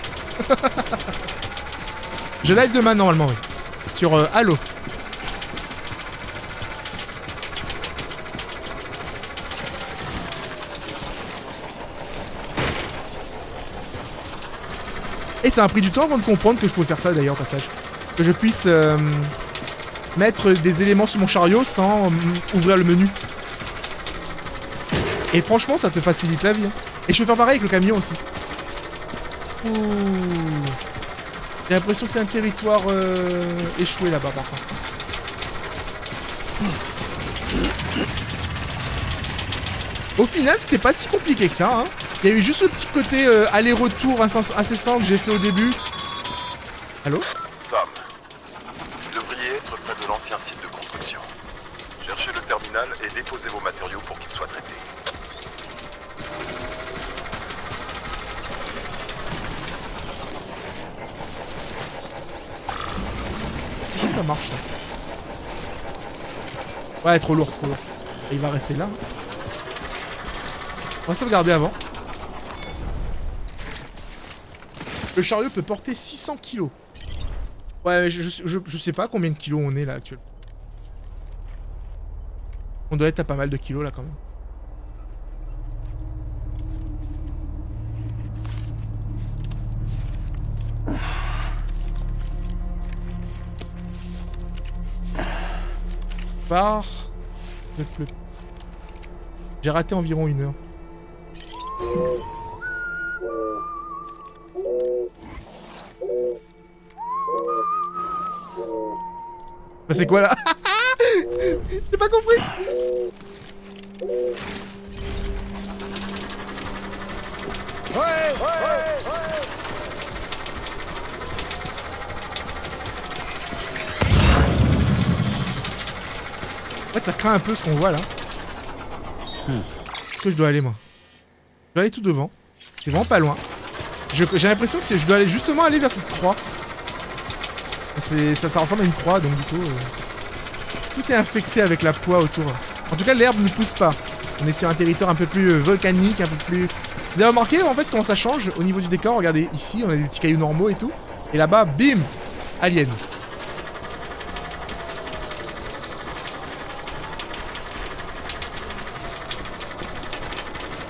Je live demain, normalement, oui. Sur Halo. Et ça a pris du temps avant de comprendre que je pouvais faire ça, d'ailleurs, au passage. Que je puisse mettre des éléments sur mon chariot sans ouvrir le menu. Et franchement, ça te facilite la vie. Hein. Et je peux faire pareil avec le camion aussi. Ouh. J'ai l'impression que c'est un territoire échoué là-bas, par contre. Au final, c'était pas si compliqué que ça. Hein. Il y a eu juste le petit côté aller-retour incessant que j'ai fait au début. Allô? Sam, vous devriez être près de l'ancien site de construction. Cherchez le terminal et déposez vos matériaux pour qu'ils soient traités. Je sais que ça marche ça. Ouais, trop lourd, trop lourd. Et il va rester là. On va sauvegarder avant. Le chariot peut porter 600 kilos. Ouais, je sais pas combien de kilos on est là actuellement. On doit être à pas mal de kilos là quand même. Par... J'ai raté environ 1 heure. Bah c'est quoi là? J'ai pas compris. En fait ça craint un peu ce qu'on voit là. Est-ce que je dois aller moi? Je dois aller tout devant. C'est vraiment pas loin. J'ai l'impression que je dois aller justement aller vers cette croix. Ça ressemble à une croix donc du coup... tout est infecté avec la poix autour. En tout cas l'herbe ne pousse pas. On est sur un territoire un peu plus volcanique, un peu plus... Vous avez remarqué en fait comment ça change au niveau du décor? Regardez ici on a des petits cailloux normaux et tout. Et là-bas, bim! Alien.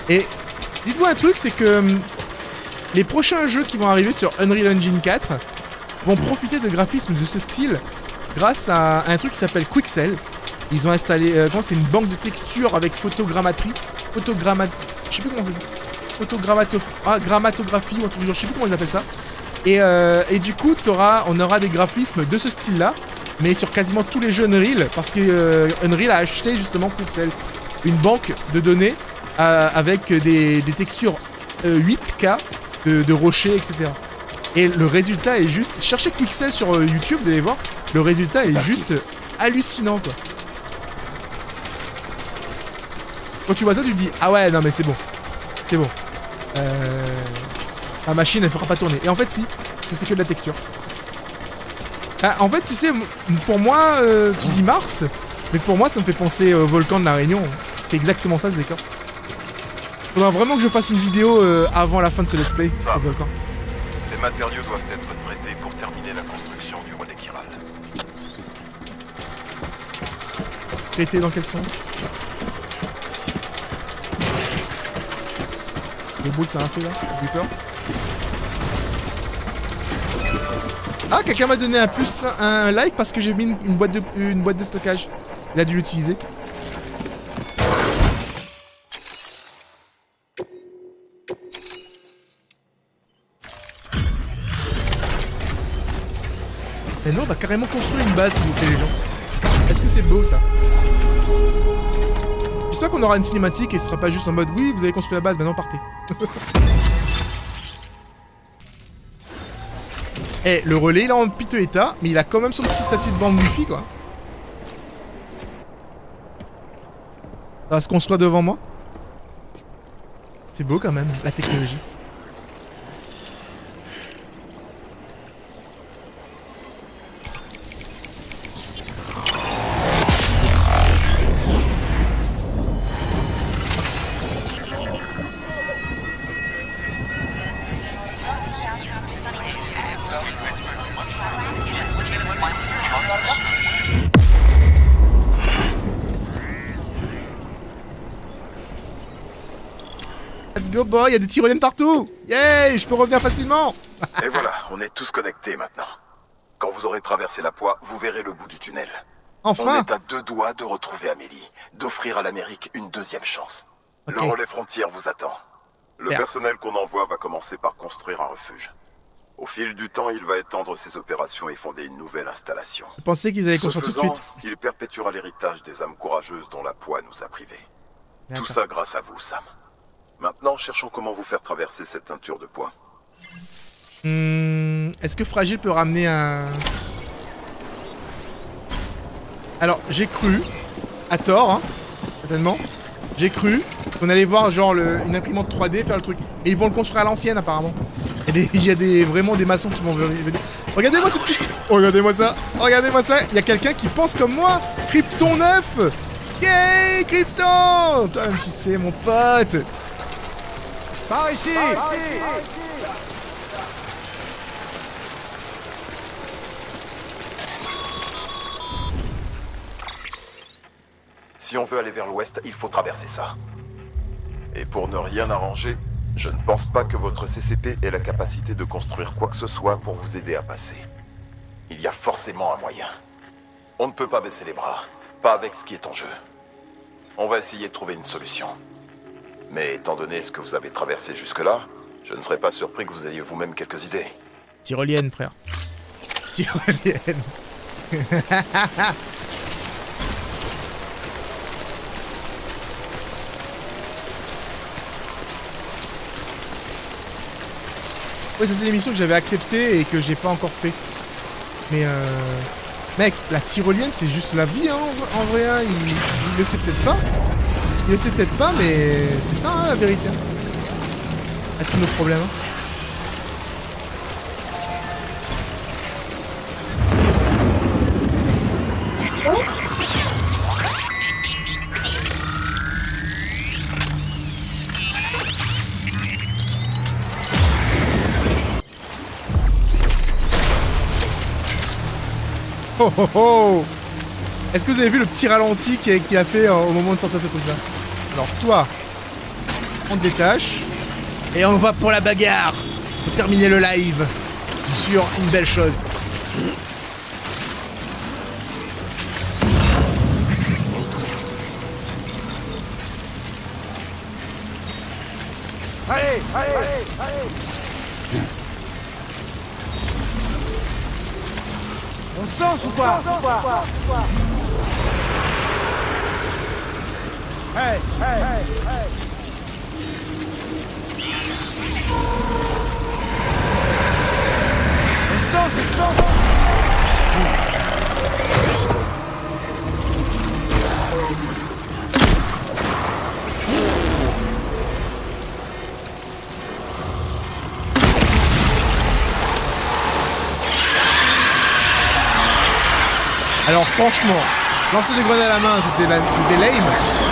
Et dites-vous un truc, c'est que les prochains jeux qui vont arriver sur Unreal Engine 4 vont profiter de graphismes de ce style grâce à un truc qui s'appelle Quixel. Ils ont installé, c'est une banque de textures avec photogrammatrie, je sais plus comment c'est dit, grammatographie ou un truc, je sais plus comment ils appellent ça. Et du coup, on aura des graphismes de ce style-là, mais sur quasiment tous les jeux Unreal, parce que Unreal a acheté justement Quixel, une banque de données avec des textures 8K de rochers, etc. Et le résultat est juste... Cherchez Quixel sur YouTube, vous allez voir, le résultat est juste hallucinant, quoi. Quand tu vois ça, tu te dis, ah ouais, non mais c'est bon. C'est bon. La machine, elle fera pas tourner. Et en fait, si. Parce que c'est que de la texture. En fait, tu sais, pour moi, tu dis Mars, mais pour moi, ça me fait penser au volcan de la Réunion. C'est exactement ça, ce décor. Faudra vraiment que je fasse une vidéo avant la fin de ce let's play. Ça. Au volcan. Les matériaux doivent être traités pour terminer la construction du relais chiral. Traité dans quel sens? Le bruit que ça a fait là, j'ai eu peur. Ah, quelqu'un m'a donné un like parce que j'ai mis une boîte de stockage. Il a dû l'utiliser. Mais non, on va carrément construire une base, s'il vous plaît, les gens. Est-ce que c'est beau, ça? J'espère qu'on aura une cinématique et ce sera pas juste en mode oui, vous avez construit la base, maintenant partez. Eh, le relais il est en piteux état, mais il a quand même sa petite bande wifi, quoi. Ça va se construire devant moi. C'est beau quand même, la technologie. Let's go boy, il y a des tyroliennes partout. Yeah, je peux revenir facilement. Et voilà, on est tous connectés maintenant. Quand vous aurez traversé la poix, vous verrez le bout du tunnel. Enfin. On est à 2 doigts de retrouver Amélie, d'offrir à l'Amérique une 2e chance. Okay. Le relais frontière vous attend. Le personnel qu'on envoie va commencer par construire un refuge. Au fil du temps, il va étendre ses opérations et fonder une nouvelle installation. Je pensais qu'ils allaient Ce construire tout de faisant, suite. il perpétuera l'héritage des âmes courageuses dont la poix nous a privés. Tout ça grâce à vous, Sam. Maintenant, cherchons comment vous faire traverser cette ceinture de poids. Est-ce que Fragile peut ramener un... Alors, j'ai cru, à tort, hein, certainement, j'ai cru qu'on allait voir genre une imprimante 3D faire le truc. Mais ils vont le construire à l'ancienne apparemment. Il y a vraiment des maçons qui vont venir. Regardez-moi ce petit... Regardez-moi ça. Regardez-moi ça. Il y a quelqu'un qui pense comme moi. Krypton 9. Yay, Krypton. Toi-même tu sais, mon pote. Par ici. Si on veut aller vers l'ouest, il faut traverser ça. Et pour ne rien arranger, je ne pense pas que votre CCP ait la capacité de construire quoi que ce soit pour vous aider à passer. Il y a forcément un moyen. On ne peut pas baisser les bras, pas avec ce qui est en jeu. On va essayer de trouver une solution. Mais étant donné ce que vous avez traversé jusque-là, je ne serais pas surpris que vous ayez vous-même quelques idées. Tyrolienne, frère. Tyrolienne. Ouais, ça c'est l'émission que j'avais acceptée et que j'ai pas encore fait. Mais mec, la tyrolienne c'est juste la vie hein, en vrai, hein. Il le sait peut-être pas. Il le sait peut-être pas, mais c'est ça hein, la vérité. À tous nos problèmes. Hein. Oh oh oh! Est-ce que vous avez vu le petit ralenti qu'il a fait au moment de sortir ce truc là? Alors toi, on te détache et on va pour la bagarre pour terminer le live sur une belle chose. Allez, allez, allez! On se lance ou quoi? Hey, hey, hey, hey. On se lance. Alors franchement, lancer des grenades à la main c'était lame,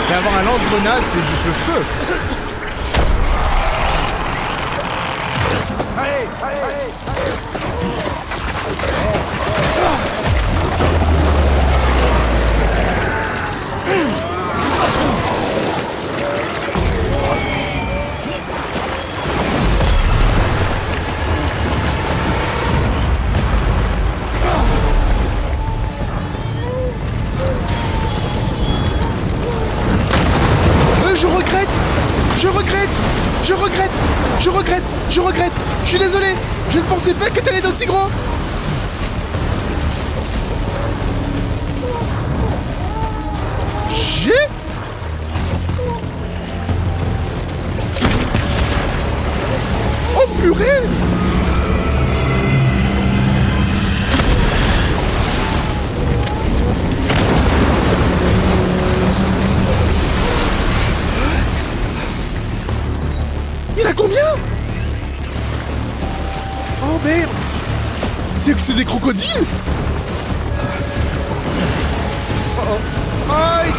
mais avoir un lance-grenade c'est juste le feu. Allez, allez, allez. Je regrette, je suis désolé, je ne pensais pas que t'allais être aussi gros. Oh purée. Il a combien? Oh merde! C'est des crocodiles? Oh oh! Aïe!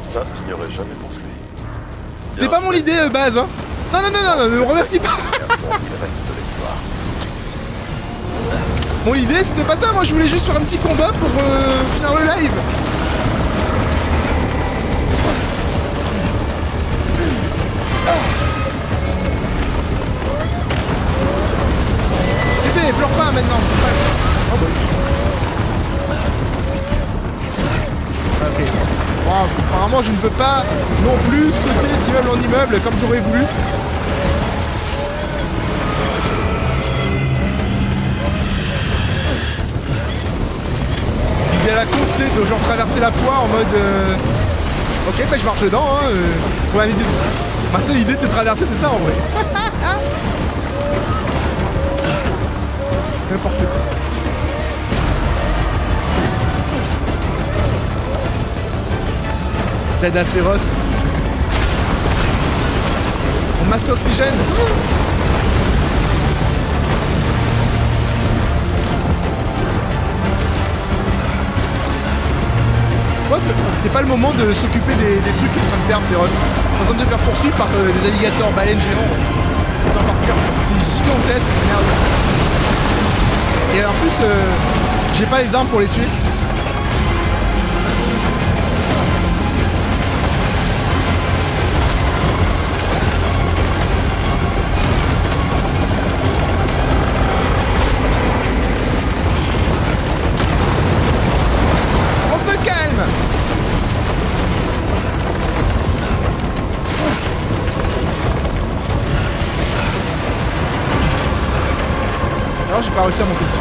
Ça, je n'y aurais jamais pensé. C'était pas mon idée de base, hein. Non, ne me remercie pas. Mon idée, c'était pas ça. Moi, je voulais juste faire un petit combat pour finir le live. Bébé, pleure pas maintenant, c'est pas... Oh boy. Ok. Bon, apparemment, je ne peux pas non plus sauter d'immeuble en immeuble comme j'aurais voulu. L'idée à la con, c'est de genre traverser la poix en mode... Ok, bah je marche dedans, hein. Ouais, l'idée de... Ma seule idée de traverser, c'est ça en vrai. N'importe quoi. Ted Acéros. On masse l'oxygène. C'est pas le moment de s'occuper des trucs qui sont en train de perdre, Céros. Ils sont en train de se faire poursuivre par des alligators baleines géants. On doit partir. C'est gigantesque, merde. Et en plus, j'ai pas les armes pour les tuer. On se calme. Alors j'ai pas réussi à monter dessus.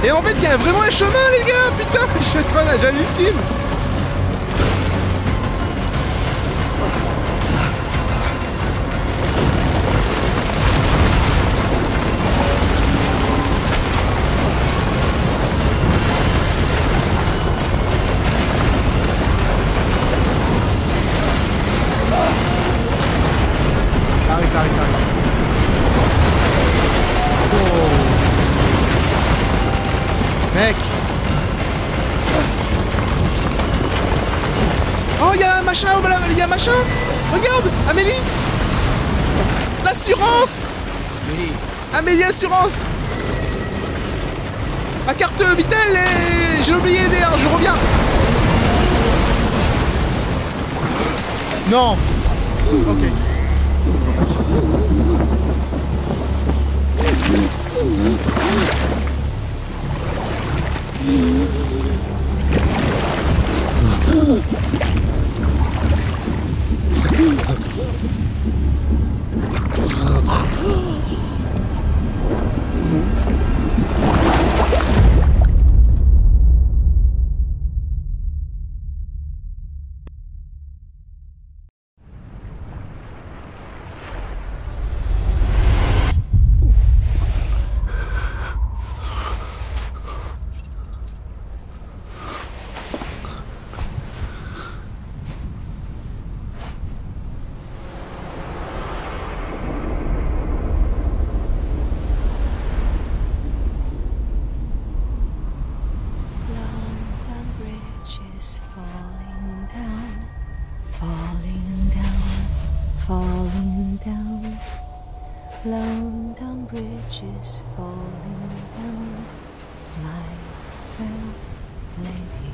Et en fait, il y a vraiment un chemin, les gars, putain, j'hallucine. Ça arrive. Oh. Mec. Oh, il y a un machin, il y a un machin. Regarde, Amélie. L'assurance. Amélie Assurance. Ma carte vitale, j'ai oublié d'ailleurs, je reviens. Non. Ok. London Bridge is falling down, my fair lady.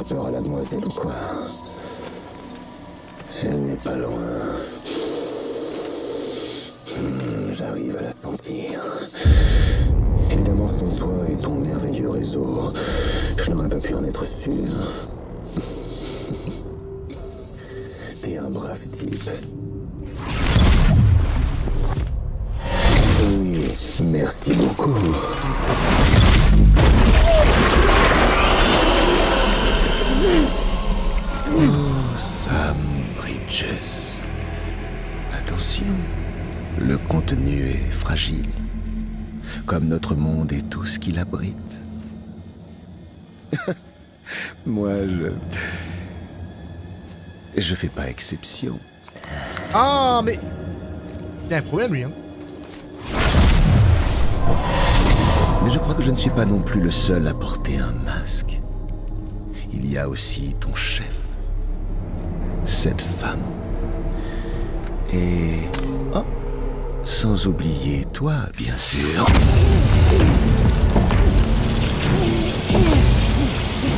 faire peur à la demoiselle ou quoi? Elle n'est pas loin. J'arrive à la sentir. Évidemment, sans toi et ton merveilleux réseau, je n'aurais pas pu en être sûr. T'es un brave type. Oui, merci beaucoup. Oh, Sam Bridges. Attention, le contenu est fragile, comme notre monde et tout ce qu'il abrite. Moi, je fais pas exception. Ah, mais... Il y a un problème, lui, hein. Mais je crois que je ne suis pas non plus le seul à porter un masque. Il y a aussi ton chef. Cette femme. Et... oh, sans oublier toi, bien sûr.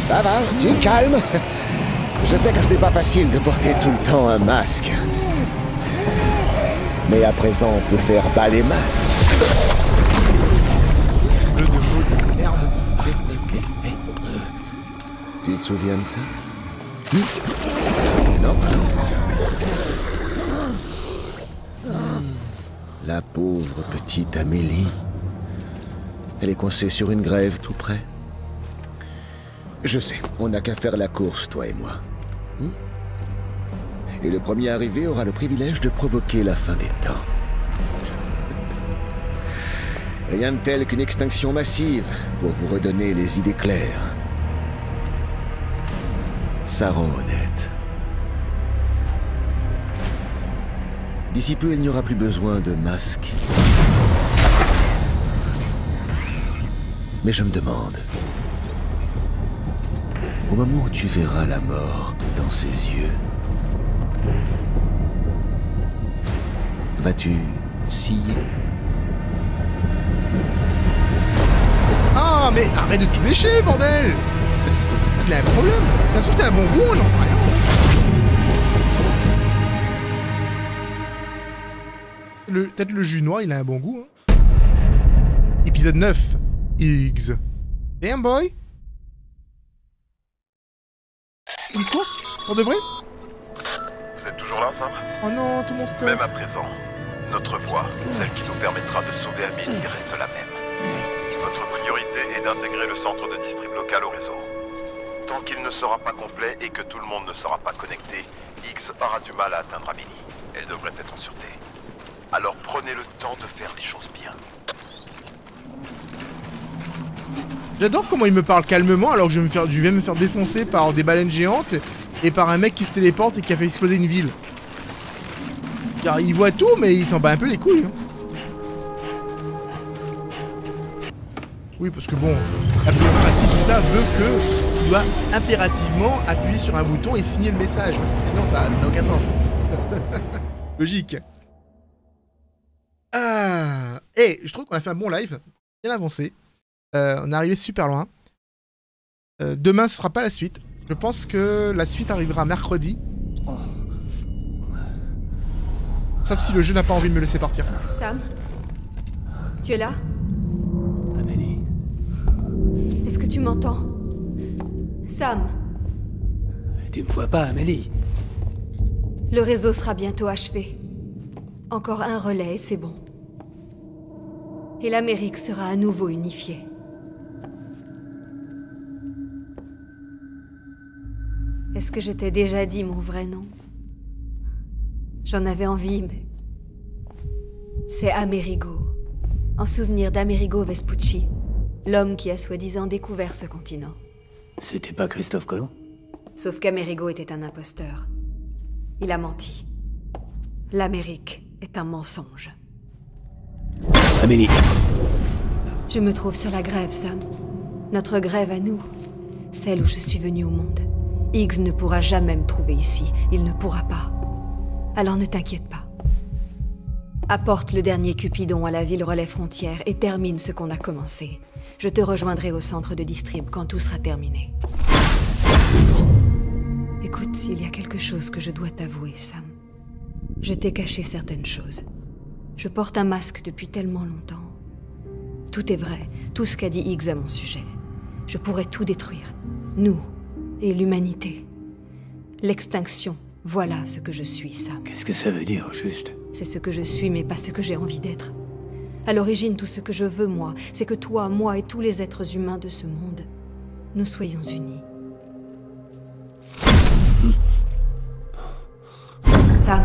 Ça va, tu calmes. Je sais que ce n'est pas facile de porter tout le temps un masque. Mais à présent, on peut faire bas les masques. Jeu de mots de merde. Tu te souviens de ça? Non. La pauvre petite Amélie. Elle est coincée sur une grève tout près. Je sais, on n'a qu'à faire la course, toi et moi. Et le premier arrivé aura le privilège de provoquer la fin des temps. Rien de tel qu'une extinction massive pour vous redonner les idées claires. Ça rend honnête. D'ici peu, il n'y aura plus besoin de masques. Mais je me demande, au moment où tu verras la mort dans ses yeux, vas-tu scier? Ah, mais arrête de tout lécher, bordel! Il a un problème. De toute façon, c'est un bon goût, j'en sais rien. Peut-être le jus noir, il a un bon goût. Hein. Épisode 9. Higgs. Damn boy. Une course? Pour de vrai? Vous êtes toujours là, Sam? Oh non, tout mon stuff. Même à présent, notre voie, celle qui nous permettra de sauver Amélie, reste la même. Votre priorité est d'intégrer le centre de distrib local au réseau. Tant qu'il ne sera pas complet et que tout le monde ne sera pas connecté, Higgs aura du mal à atteindre Amélie. Elle devrait être en sûreté. Alors prenez le temps de faire les choses bien. J'adore comment il me parle calmement alors que je viens me faire défoncer par des baleines géantes et par un mec qui se téléporte et qui a fait exploser une ville. Car il voit tout mais il s'en bat un peu les couilles. Hein. Oui parce que bon, la bureaucratie tout ça veut que tu dois impérativement appuyer sur un bouton et signer le message parce que sinon ça n'a aucun sens. Logique. Et je trouve qu'on a fait un bon live, bien avancé. On est arrivé super loin. Demain, ce sera pas la suite. Je pense que la suite arrivera mercredi. Sauf si le jeu n'a pas envie de me laisser partir. Sam, tu es là? Amélie. Est-ce que tu m'entends? Sam. Tu me vois pas, Amélie. Le réseau sera bientôt achevé. Encore un relais, c'est bon. Et l'Amérique sera à nouveau unifiée. Est-ce que je t'ai déjà dit mon vrai nom? J'en avais envie, mais... C'est Amerigo. En souvenir d'Amerigo Vespucci, l'homme qui a soi-disant découvert ce continent. C'était pas Christophe Colomb? Sauf qu'Amerigo était un imposteur. Il a menti. L'Amérique est un mensonge. Amélie. Je me trouve sur la grève, Sam. Notre grève à nous. Celle où je suis venue au monde. Higgs ne pourra jamais me trouver ici. Il ne pourra pas. Alors ne t'inquiète pas. Apporte le dernier Cupidon à la ville relais frontière et termine ce qu'on a commencé. Je te rejoindrai au centre de distrib quand tout sera terminé. Écoute, il y a quelque chose que je dois t'avouer, Sam. Je t'ai caché certaines choses. Je porte un masque depuis tellement longtemps. Tout est vrai, tout ce qu'a dit Higgs à mon sujet. Je pourrais tout détruire. Nous et l'humanité. L'extinction, voilà ce que je suis, Sam. Qu'est-ce que ça veut dire, au juste? C'est ce que je suis, mais pas ce que j'ai envie d'être. À l'origine, tout ce que je veux, moi, c'est que toi, moi et tous les êtres humains de ce monde, nous soyons unis. Sam.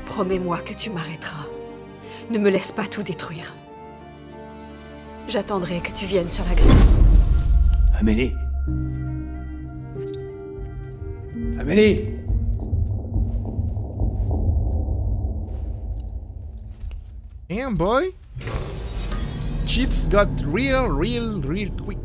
Promets-moi que tu m'arrêteras. Ne me laisse pas tout détruire. J'attendrai que tu viennes sur la grille. Amélie. Amélie. Damn, boy. Cheats got real quick.